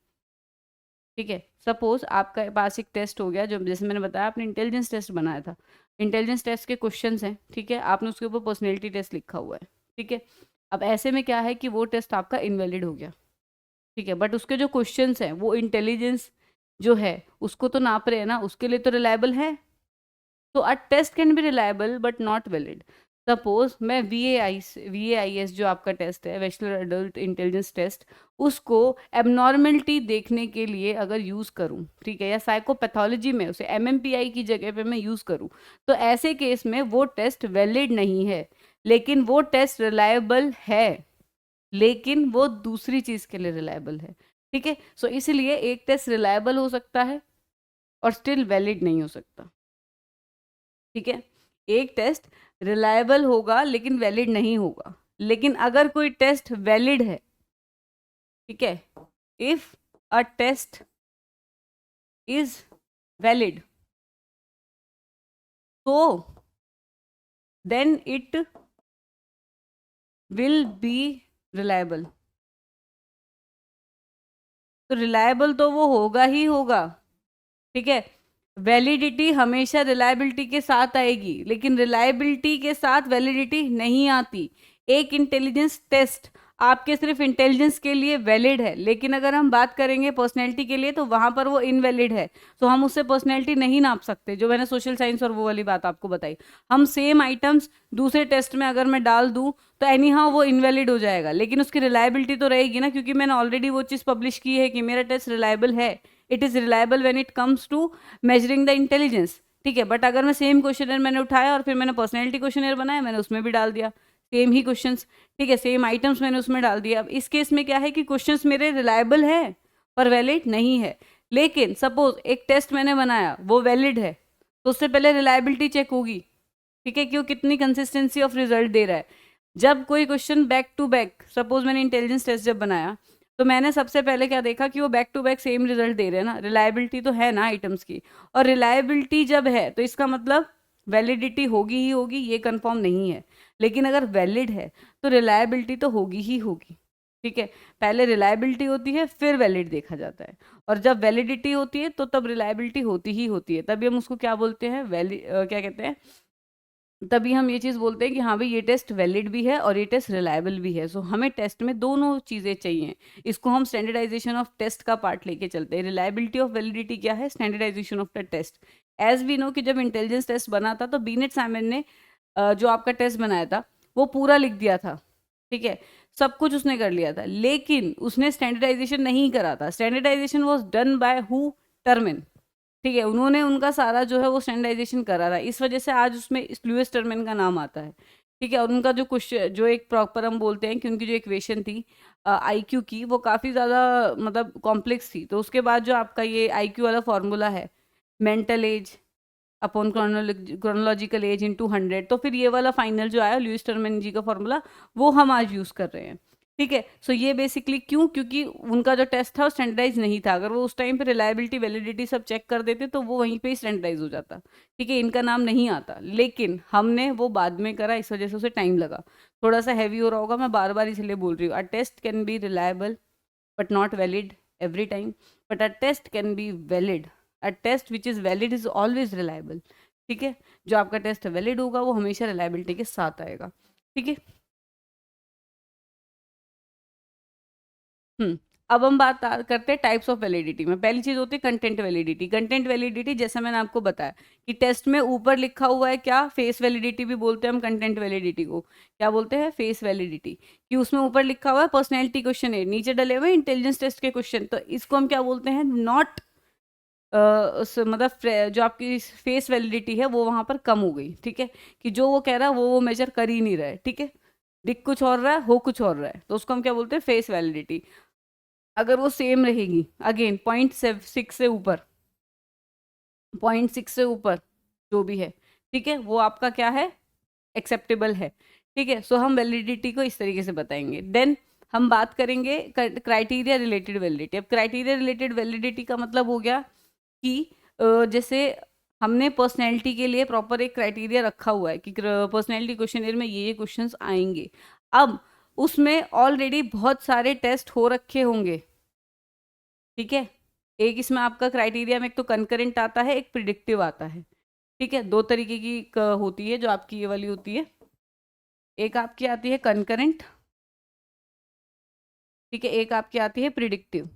ठीक है। सपोज आपका पास एक टेस्ट हो गया, जो जैसे मैंने बताया आपने इंटेलिजेंस टेस्ट बनाया था, इंटेलिजेंस टेस्ट के क्वेश्चंस हैं, ठीक है। आपने उसके ऊपर पर्सनैलिटी टेस्ट लिखा हुआ है, ठीक है। अब ऐसे में क्या है कि वो टेस्ट आपका इनवैलिड हो गया, ठीक है। बट उसके जो क्वेश्चंस हैं वो इंटेलिजेंस जो है उसको तो नाप रहे हैं ना, उसके लिए तो रिलायबल है। तो a test can be reliable but not valid. Suppose मैं VAIS जो आपका टेस्ट है, बैचलर एडल्ट इंटेलिजेंस टेस्ट, उसको एबनॉर्मलिटी देखने के लिए अगर यूज करूं, ठीक है, या साइकोपैथोलॉजी में उसे MMPI की जगह पे मैं यूज करूं, तो ऐसे केस में वो टेस्ट वैलिड नहीं है, लेकिन वो टेस्ट रिलायबल है, लेकिन वो दूसरी चीज के लिए रिलायबल है, ठीक है। सो इसलिए एक टेस्ट रिलायबल हो सकता है और स्टिल वैलिड नहीं हो सकता, ठीक है। एक टेस्ट रिलायबल होगा लेकिन वैलिड नहीं होगा। लेकिन अगर कोई टेस्ट वैलिड है, ठीक है, if a test is valid, तो then it will be reliable. तो रिलायबल तो वो होगा ही होगा, ठीक है। वैलिडिटी हमेशा रिलायबिलिटी के साथ आएगी, लेकिन रिलायबिलिटी के साथ वैलिडिटी नहीं आती। एक इंटेलिजेंस टेस्ट आपके सिर्फ इंटेलिजेंस के लिए वैलिड है, लेकिन अगर हम बात करेंगे पर्सनैलिटी के लिए तो वहां पर वो इनवैलिड है, तो हम उससे पर्सनैलिटी नहीं नाप सकते। जो मैंने सोशल साइंस और वो वाली बात आपको बताई, हम सेम आइटम्स दूसरे टेस्ट में अगर मैं डाल दूं तो एनी हाउ वो इनवैलिड हो जाएगा, लेकिन उसकी रिलायबिलिटी तो रहेगी ना, क्योंकि मैंने ऑलरेडी वो चीज़ पब्लिश की है कि मेरा टेस्ट रिलायबल है। It is reliable when it comes to measuring the intelligence, ठीक है। बट अगर मैं सेम क्वेश्चनर मैंने उठाया और फिर मैंने पर्सनैलिटी क्वेश्चनर बनाया, मैंने उसमें भी डाल दिया सेम ही क्वेश्चंस, ठीक है, सेम आइटम्स मैंने उसमें डाल दिया। अब इस केस में क्या है कि क्वेश्चंस मेरे रिलायबल है पर वैलिड नहीं है। लेकिन सपोज एक टेस्ट मैंने बनाया वो वैलिड है, तो उससे पहले रिलायबिलिटी चेक होगी, ठीक है, कि वो कितनी कंसिस्टेंसी ऑफ रिजल्ट दे रहा है। जब कोई question back to back, suppose मैंने इंटेलिजेंस टेस्ट जब बनाया, तो मैंने सबसे पहले क्या देखा कि वो back to back same result दे रहे हैं ना, रिलायबिलिटी तो है ना आइटम्स की। और रिलायबिलिटी जब है तो इसका मतलब वैलिडिटी होगी ही होगी, ये कंफर्म नहीं है। लेकिन अगर वैलिड है तो रिलायबिलिटी तो होगी ही होगी, ठीक है। पहले रिलायबिलिटी होती है फिर वैलिड देखा जाता है, और जब वैलिडिटी होती है तो तब रिलायबिलिटी होती ही होती है। तभी हम उसको क्या बोलते हैं? क्या कहते हैं? तभी हम ये चीज़ बोलते हैं कि हाँ भाई ये टेस्ट वैलिड भी है और ये टेस्ट रिलायबल भी है। सो हमें टेस्ट में दोनों चीज़ें चाहिए। इसको हम स्टैंडर्डाइजेशन ऑफ टेस्ट का पार्ट लेके चलते हैं। रिलायबिलिटी ऑफ वैलिडिटी क्या है? Standardisation of the test. As we know कि जब इंटेलिजेंस टेस्ट बना था तो बीनेट सैमन ने जो आपका टेस्ट बनाया था वो पूरा लिख दिया था, ठीक है, सब कुछ उसने कर लिया था, लेकिन उसने स्टैंडर्डाइजेशन नहीं करा था। Standardization was done by who? Terman, ठीक है, उन्होंने उनका सारा जो है वो स्टैंडर्डाइजेशन करा था, इस वजह से आज उसमें लुईस टर्मिन का नाम आता है, ठीक है। और उनका जो क्वेश्चन, जो एक प्रॉपर हम बोलते हैं कि उनकी जो इक्वेशन थी आईक्यू की, वो काफ़ी ज़्यादा मतलब कॉम्प्लेक्स थी। तो उसके बाद जो आपका ये आईक्यू वाला फॉर्मूला है, mental as upon chronological age into 100, तो फिर ये वाला फाइनल जो आया लुईस टर्मिन जी का फॉर्मूला, वो हम आज यूज़ कर रहे हैं, ठीक है। सो ये बेसिकली क्यों? क्योंकि उनका जो टेस्ट था वो स्टैंडर्डाइज नहीं था। अगर वो उस टाइम पे रिलायबिलिटी वैलिडिटी सब चेक कर देते तो वो वहीं पे ही स्टैंडर्डाइज हो जाता, ठीक है, इनका नाम नहीं आता। लेकिन हमने वो बाद में करा, इस वजह से उसे टाइम लगा, थोड़ा सा हैवी हो रहा होगा, मैं बार बार इसलिए बोल रही हूँ। A test can be reliable but not valid every time, but a test can be valid. A test which is valid is always reliable, ठीक है। जो आपका टेस्ट वैलिड होगा वो हमेशा रिलायबिलिटी के साथ आएगा, ठीक है। हम्म। अब हम करते हैं टाइप्स ऑफ वैलिडिटी में। पहली चीज होती है कंटेंट वैलिडिटी। कंटेंट वैलिडिटी जैसा मैंने आपको बताया कि टेस्ट में ऊपर लिखा हुआ है क्या, फेस वैलिडिटी भी बोलते हैं हम कंटेंट वैलिडिटी को। क्या बोलते हैं? Face validity. कि उसमें ऊपर लिखा हुआ है पर्सनैलिटी क्वेश्चन है, नीचे डले हुए इंटेलिजेंस टेस्ट के क्वेश्चन, तो इसको हम क्या बोलते हैं? नॉट मतलब जो आपकी फेस वैलिडिटी है वो वहां पर कम हो गई, ठीक है, कि जो वो कह रहा है वो मेजर कर ही नहीं रहा है, ठीक है, दिख कुछ और रहा है, हो कुछ और रहा है, तो उसको हम क्या बोलते हैं? Face validity. अगर वो सेम रहेगी, अगेन 0.6 से ऊपर, 0.6 से ऊपर जो भी है, ठीक है, वो आपका क्या है? एक्सेप्टेबल है, ठीक है। सो हम वैलिडिटी को इस तरीके से बताएंगे। देन हम बात करेंगे क्राइटेरिया रिलेटेड वैलिडिटी। अब क्राइटेरिया रिलेटेड वैलिडिटी का मतलब हो गया कि जैसे हमने पर्सनैलिटी के लिए प्रॉपर एक क्राइटेरिया रखा हुआ है कि पर्सनैलिटी क्वेश्चनियर में ये क्वेश्चंस आएंगे। अब उसमें ऑलरेडी बहुत सारे टेस्ट हो रखे होंगे, ठीक है। एक इसमें आपका क्राइटेरिया में एक तो कंकरेंट आता है, एक प्रिडिक्टिव आता है, ठीक है। दो तरीके की होती है जो आपकी ये वाली होती है। एक आपकी आती है कंकरेंट, ठीक है, एक आपकी आती है प्रिडिक्टिव,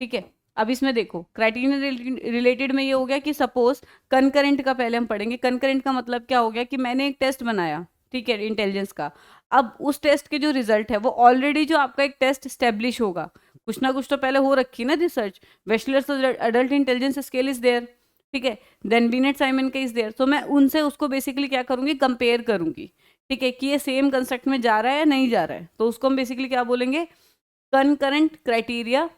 ठीक है। अब इसमें देखो क्राइटेरिया रिलेटेड में ये हो गया कि सपोज कंकरेंट का पहले हम पढ़ेंगे। कंकरेंट का मतलब क्या हो गया कि मैंने एक टेस्ट बनाया, ठीक है, इंटेलिजेंस का। अब उस टेस्ट के जो रिजल्ट है वो ऑलरेडी जो आपका एक टेस्ट स्टेब्लिश होगा, कुछ ना कुछ तो पहले हो रखी है ना research. Wechsler's adult intelligence scale is there, ठीक है, देन बिनेट साइमन का इज देयर। तो मैं उनसे उसको बेसिकली क्या करूंगी? कंपेयर करूंगी, ठीक है, कि ये सेम कंसेप्ट में जा रहा है या नहीं जा रहा है। तो उसको हम बेसिकली क्या बोलेंगे? कनकरेंट क्राइटेरिया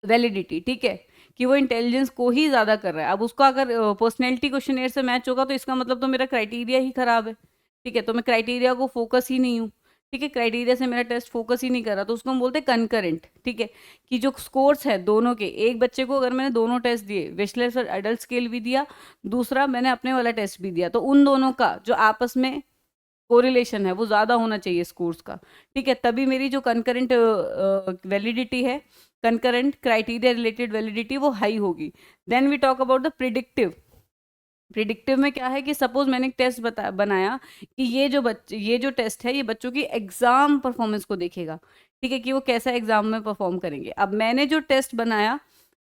वैलिडिटी, ठीक है, कि वो इंटेलिजेंस को ही ज्यादा कर रहा है। अब उसका अगर पर्सनैलिटी क्वेश्चनेयर से मैच होगा तो इसका मतलब तो मेरा क्राइटेरिया ही खराब है, ठीक है, तो मैं क्राइटेरिया को फोकस ही नहीं हूँ, ठीक है, क्राइटेरिया से मेरा टेस्ट फोकस ही नहीं कर रहा, तो उसको हम बोलते हैं कनकरेंट, ठीक है। कि जो स्कोर्स है दोनों के, एक बच्चे को अगर मैंने दोनों टेस्ट दिए, वेशलर्स और एडल्ट स्केल भी दिया, दूसरा मैंने अपने वाला टेस्ट भी दिया, तो उन दोनों का जो आपस में कोरिलेशन है वो ज्यादा होना चाहिए स्कोर्स का, ठीक है, तभी मेरी जो कंकरेंट वैलिडिटी है, कंकरेंट क्राइटेरिया रिलेटेड वैलिडिटी, वो हाई होगी। Then we talk about the predictive. Predictive में क्या है कि सपोज मैंने एक टेस्ट बनाया कि ये जो टेस्ट है ये बच्चों की एग्जाम परफॉर्मेंस को देखेगा, ठीक है, कि वो कैसा एग्जाम में परफॉर्म करेंगे। अब मैंने जो टेस्ट बनाया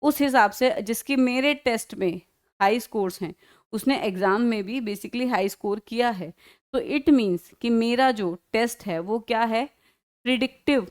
उस हिसाब से जिसकी मेरे टेस्ट में हाई स्कोर्स हैं, उसने एग्जाम में भी बेसिकली हाई स्कोर किया है। तो इट मीन्स कि मेरा जो टेस्ट है वो क्या है? प्रिडिक्टिव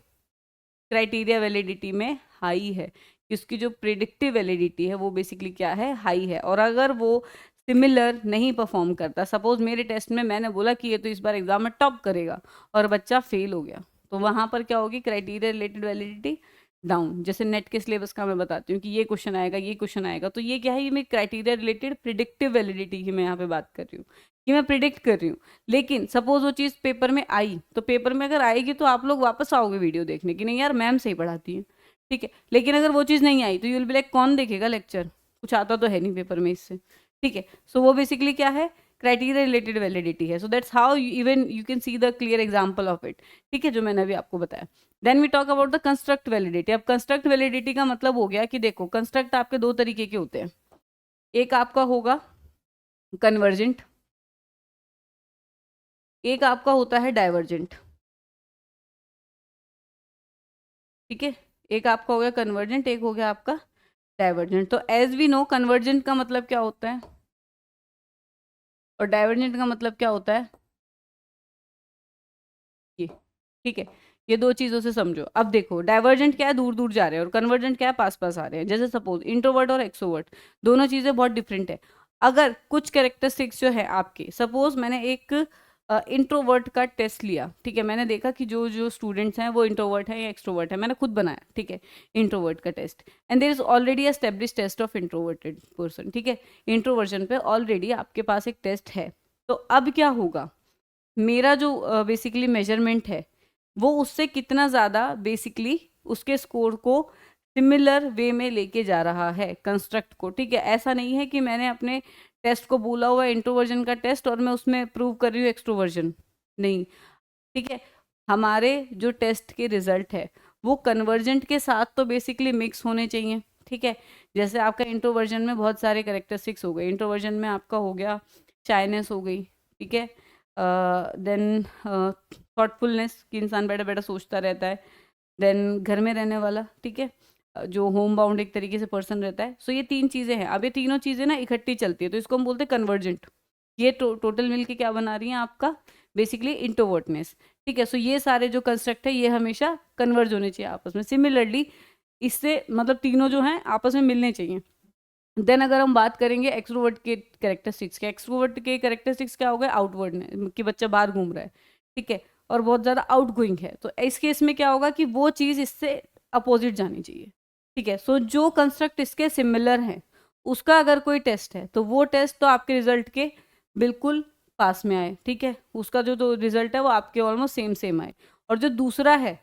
क्राइटेरिया वैलिडिटी में हाई है, कि उसकी जो प्रिडिक्टिव वैलिडिटी है वो बेसिकली क्या है? हाई है। और अगर वो सिमिलर नहीं परफॉर्म करता, सपोज मेरे टेस्ट में मैंने बोला कि ये तो इस बार एग्जाम में टॉप करेगा और बच्चा फेल हो गया, तो वहां पर क्या होगी? Criteria related validity down. जैसे नेट के सिलेबस का मैं बताती हूँ कि ये क्वेश्चन आएगा, ये क्वेश्चन आएगा, तो ये क्या है? ये मेरी क्राइटेरिया रिलेटेड प्रिडिक्टिव वैलिडिटी की मैं यहाँ पे बात कर रही हूँ, कि मैं प्रिडिक्ट कर रही हूँ। लेकिन सपोज वो चीज़ पेपर में आई, तो पेपर में अगर आएगी तो आप लोग वापस आओगे वीडियो देखने की, नहीं यार मैम सही पढ़ाती है, ठीक है। लेकिन अगर वो चीज़ नहीं आई तो यू विल बी लाइक कौन देखेगा लेक्चर, कुछ आता तो है नहीं पेपर में इससे, ठीक है। सो वो बेसिकली क्या है? क्राइटेरिया रिलेटेड वैलिडिटी है। So that's how even you can see the clear example of it, ठीक है, जो मैंने अभी आपको बताया। Then we talk about the construct validity. अब कंस्ट्रक्ट वैलिडिटी का मतलब हो गया कि देखो कंस्ट्रक्ट आपके दो तरीके के होते हैं। एक आपका होगा कन्वर्जेंट, एक आपका होता है डाइवर्जेंट, ठीक है। एक आपका हो गया कन्वर्जेंट, एक हो गया आपका डाइवर्जेंट। तो एज वी नो कन्वर्जेंट का मतलब क्या होता है और डाइवर्जेंट का मतलब क्या होता है, ये ठीक है। ये दो चीजों से समझो। अब देखो डाइवर्जेंट क्या है, दूर दूर जा रहे हैं, और कन्वर्जेंट क्या है, पास पास आ रहे हैं। जैसे सपोज इंट्रोवर्ट और एक्सोवर्ट, दोनों चीजें बहुत डिफरेंट है। अगर कुछ कैरेक्टरिस्टिक्स जो है आपके, सपोज मैंने एक इंट्रोवर्ट का टेस्ट लिया, ठीक है, मैंने देखा कि जो जो स्टूडेंट्स हैं वो इंट्रोवर्ट है या एक्सट्रोवर्ट है, मैंने खुद बनाया, ठीक है, इंट्रोवर्ट का test, and there is already establish test of introverted person, ठीक है, इंट्रोवर्जन पे ऑलरेडी आपके पास एक टेस्ट है। तो अब क्या होगा, मेरा जो बेसिकली मेजरमेंट है वो उससे कितना ज़्यादा बेसिकली उसके स्कोर को सिमिलर वे में लेके जा रहा है कंस्ट्रक्ट को, ठीक है। ऐसा नहीं है कि मैंने अपने टेस्ट को बोला हुआ है इंट्रोवर्जन का टेस्ट और मैं उसमें प्रूव कर रही हूँ एक्सट्रोवर्जन, नहीं, ठीक है। हमारे जो टेस्ट के रिजल्ट है वो कन्वर्जेंट के साथ तो बेसिकली मिक्स होने चाहिए, ठीक है। जैसे आपका इंट्रोवर्जन में बहुत सारे करेक्टरिस्टिक्स हो गए, इंट्रोवर्जन में आपका हो गया शाइनेस हो गई, ठीक है, देन थॉटफुलनेस कि इंसान बैठा बैठा सोचता रहता है, देन घर में रहने वाला, ठीक है, जो होम बाउंड एक तरीके से पर्सन रहता है। सो ये तीन चीज़ें हैं। अब ये तीनों चीज़ें ना इकट्ठी चलती है तो इसको हम बोलते हैं कन्वर्जेंट। ये टोटल मिलके क्या बना रही हैं आपका बेसिकली इंट्रोवर्टनेस, ठीक है। सो ये सारे जो कंस्ट्रक्ट है ये हमेशा कन्वर्ज होने चाहिए आपस में सिमिलरली, इससे मतलब तीनों जो हैं आपस में मिलने चाहिए। देन अगर हम बात करेंगे एक्सट्रोवर्ट के कैरेक्टरिस्टिक्स के, एक्सट्रोवर्ट के कैरेक्टरिस्टिक्स क्या हो गए, आउटवर्ड कि बच्चा बाहर घूम रहा है, ठीक है, और बहुत ज़्यादा आउट गोइंग है, तो इस केस में क्या होगा कि वो चीज़ इससे अपोजिट जानी चाहिए, ठीक है। सो जो कंस्ट्रक्ट इसके सिमिलर हैं उसका अगर कोई टेस्ट है तो वो टेस्ट तो आपके रिजल्ट के बिल्कुल पास में आए, ठीक है, उसका जो तो रिजल्ट है वो आपके ऑलमोस्ट सेम सेम आए। और जो दूसरा है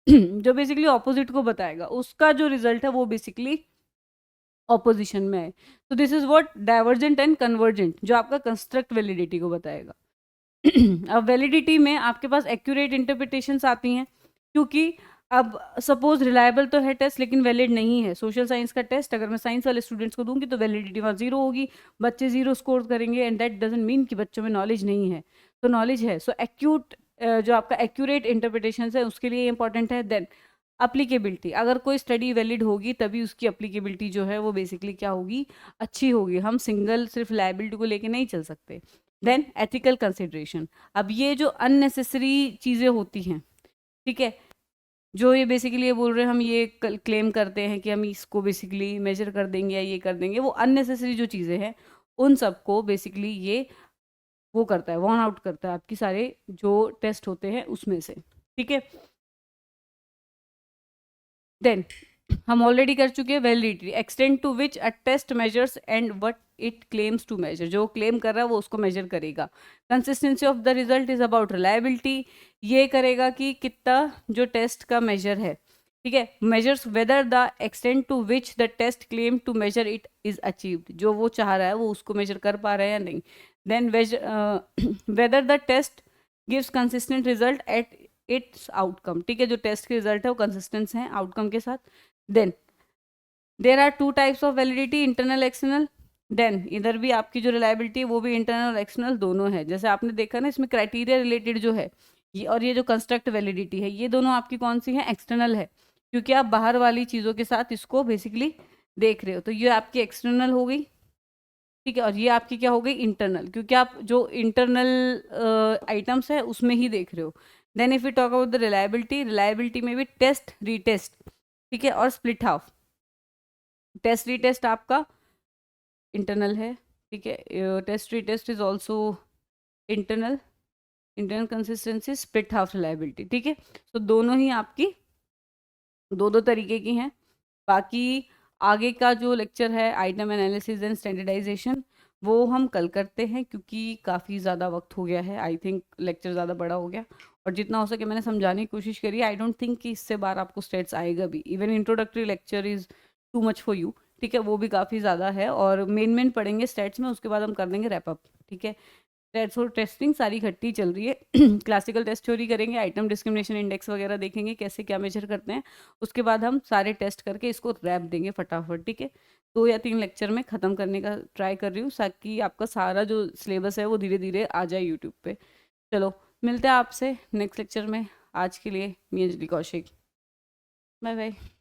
जो बेसिकली ऑपोजिट को बताएगा उसका जो रिजल्ट है वो बेसिकली ऑपोजिशन में है। तो this is what divergent and convergent जो आपका कंस्ट्रक्ट वैलिडिटी को बताएगा। अब वैलिडिटी में आपके पास एक्यूरेट इंटरप्रिटेशंस आती हैं, क्योंकि अब सपोज रिलायबल तो है टेस्ट लेकिन वैलिड नहीं है। सोशल साइंस का टेस्ट अगर मैं साइंस वाले स्टूडेंट्स को दूंगी तो वैलिडिटी वहाँ जीरो होगी, बच्चे जीरो स्कोर करेंगे, एंड दैट डजेंट मीन कि बच्चों में नॉलेज नहीं है, तो नॉलेज है। सो एक्यूट जो आपका एक्यूरेट इंटरप्रिटेशन है उसके लिए इंपॉर्टेंट है। देन अप्लीकेबिलिटी, अगर कोई स्टडी वैलिड होगी तभी उसकी अप्लीकेबिलिटी जो है वो बेसिकली क्या होगी, अच्छी होगी। हम सिंगल सिर्फ लाइबिलिटी को लेके नहीं चल सकते। देन एथिकल कंसिडरेशन, अब ये जो अननेसेसरी चीज़ें होती हैं, ठीक है, जो ये बेसिकली ये बोल रहे हैं हम ये क्लेम करते हैं कि हम इसको बेसिकली मेजर कर देंगे या ये कर देंगे, वो अननेसेसरी जो चीज़ें हैं उन सबको बेसिकली ये वो करता है, वॉर्न आउट करता है आपकी सारे जो टेस्ट होते हैं उसमें से, ठीक है। देन हम ऑलरेडी कर चुके हैं validity, extend to which a test measures and what it claims to measure, जो क्लेम कर रहा है वो उसको मेजर करेगा। Consistency of the result is about reliability, ये करेगा कि कितना जो टेस्ट का मेजर है, ठीक है, measures whether the extend to which the test claim to measure it is achieved, जो वो चाह रहा है वो उसको मेजर कर पा रहा है या नहीं। Then whether the test gives consistent result at its outcome, ठीक है, जो टेस्ट के रिजल्ट है वो कंसिस्टेंस हैं आउटकम के साथ। Then there are two types of validity, internal external. देन इधर भी आपकी जो रिलायबिलिटी है वो भी इंटरनल और एक्सटर्नल दोनों है। जैसे आपने देखा ना इसमें क्राइटेरिया रिलेटेड जो है ये और ये जो कंस्ट्रक्ट वैलिडिटी है ये दोनों आपकी कौन सी है, एक्सटर्नल है, क्योंकि आप बाहर वाली चीज़ों के साथ इसको बेसिकली देख रहे हो। तो ये आपकी एक्सटर्नल हो गई, ठीक है, और ये आपकी क्या हो गई, इंटरनल, क्योंकि आप जो इंटरनल आइटम्स है उसमें ही देख रहे हो। Then if you talk about the reliability, reliability में भी टेस्ट रीटेस्ट, ठीक है, और स्प्लिट हाफ। टेस्ट रीटेस्ट आपका इंटरनल है, ठीक है, test retest is also internal, internal consistency, split half reliability, ठीक है। तो दोनों ही आपकी दो दो तरीके की हैं। बाकी आगे का जो लेक्चर है आइटम एनालिसिस एंड स्टैंडर्डाइजेशन वो हम कल करते हैं, क्योंकि काफ़ी ज़्यादा वक्त हो गया है, आई थिंक लेक्चर ज़्यादा बड़ा हो गया, और जितना हो सके मैंने समझाने की कोशिश करी। आई डोंट थिंक कि इससे बार आपको स्टेट्स आएगा भी, even introductory lecture is too much for you, ठीक है, वो भी काफ़ी ज़्यादा है, और मेन पढ़ेंगे स्टेट्स में, उसके बाद हम कर देंगे रैपअप, ठीक है। टेस्ट और टेस्टिंग सारी इकट्ठी चल रही है। क्लासिकल टेस्ट थ्योरी करेंगे, आइटम डिस्क्रिमिनेशन इंडेक्स वगैरह देखेंगे कैसे क्या मेजर करते हैं, उसके बाद हम सारे टेस्ट करके इसको रैप देंगे फटाफट, ठीक है। 2 या 3 लेक्चर में ख़त्म करने का ट्राई कर रही हूँ ताकि आपका सारा जो सिलेबस है वो धीरे धीरे आ जाए यूट्यूब पे। चलो मिलते हैं आपसे नेक्स्ट लेक्चर में। आज के लिए मी अंजलि कौशिक, बाय बाय।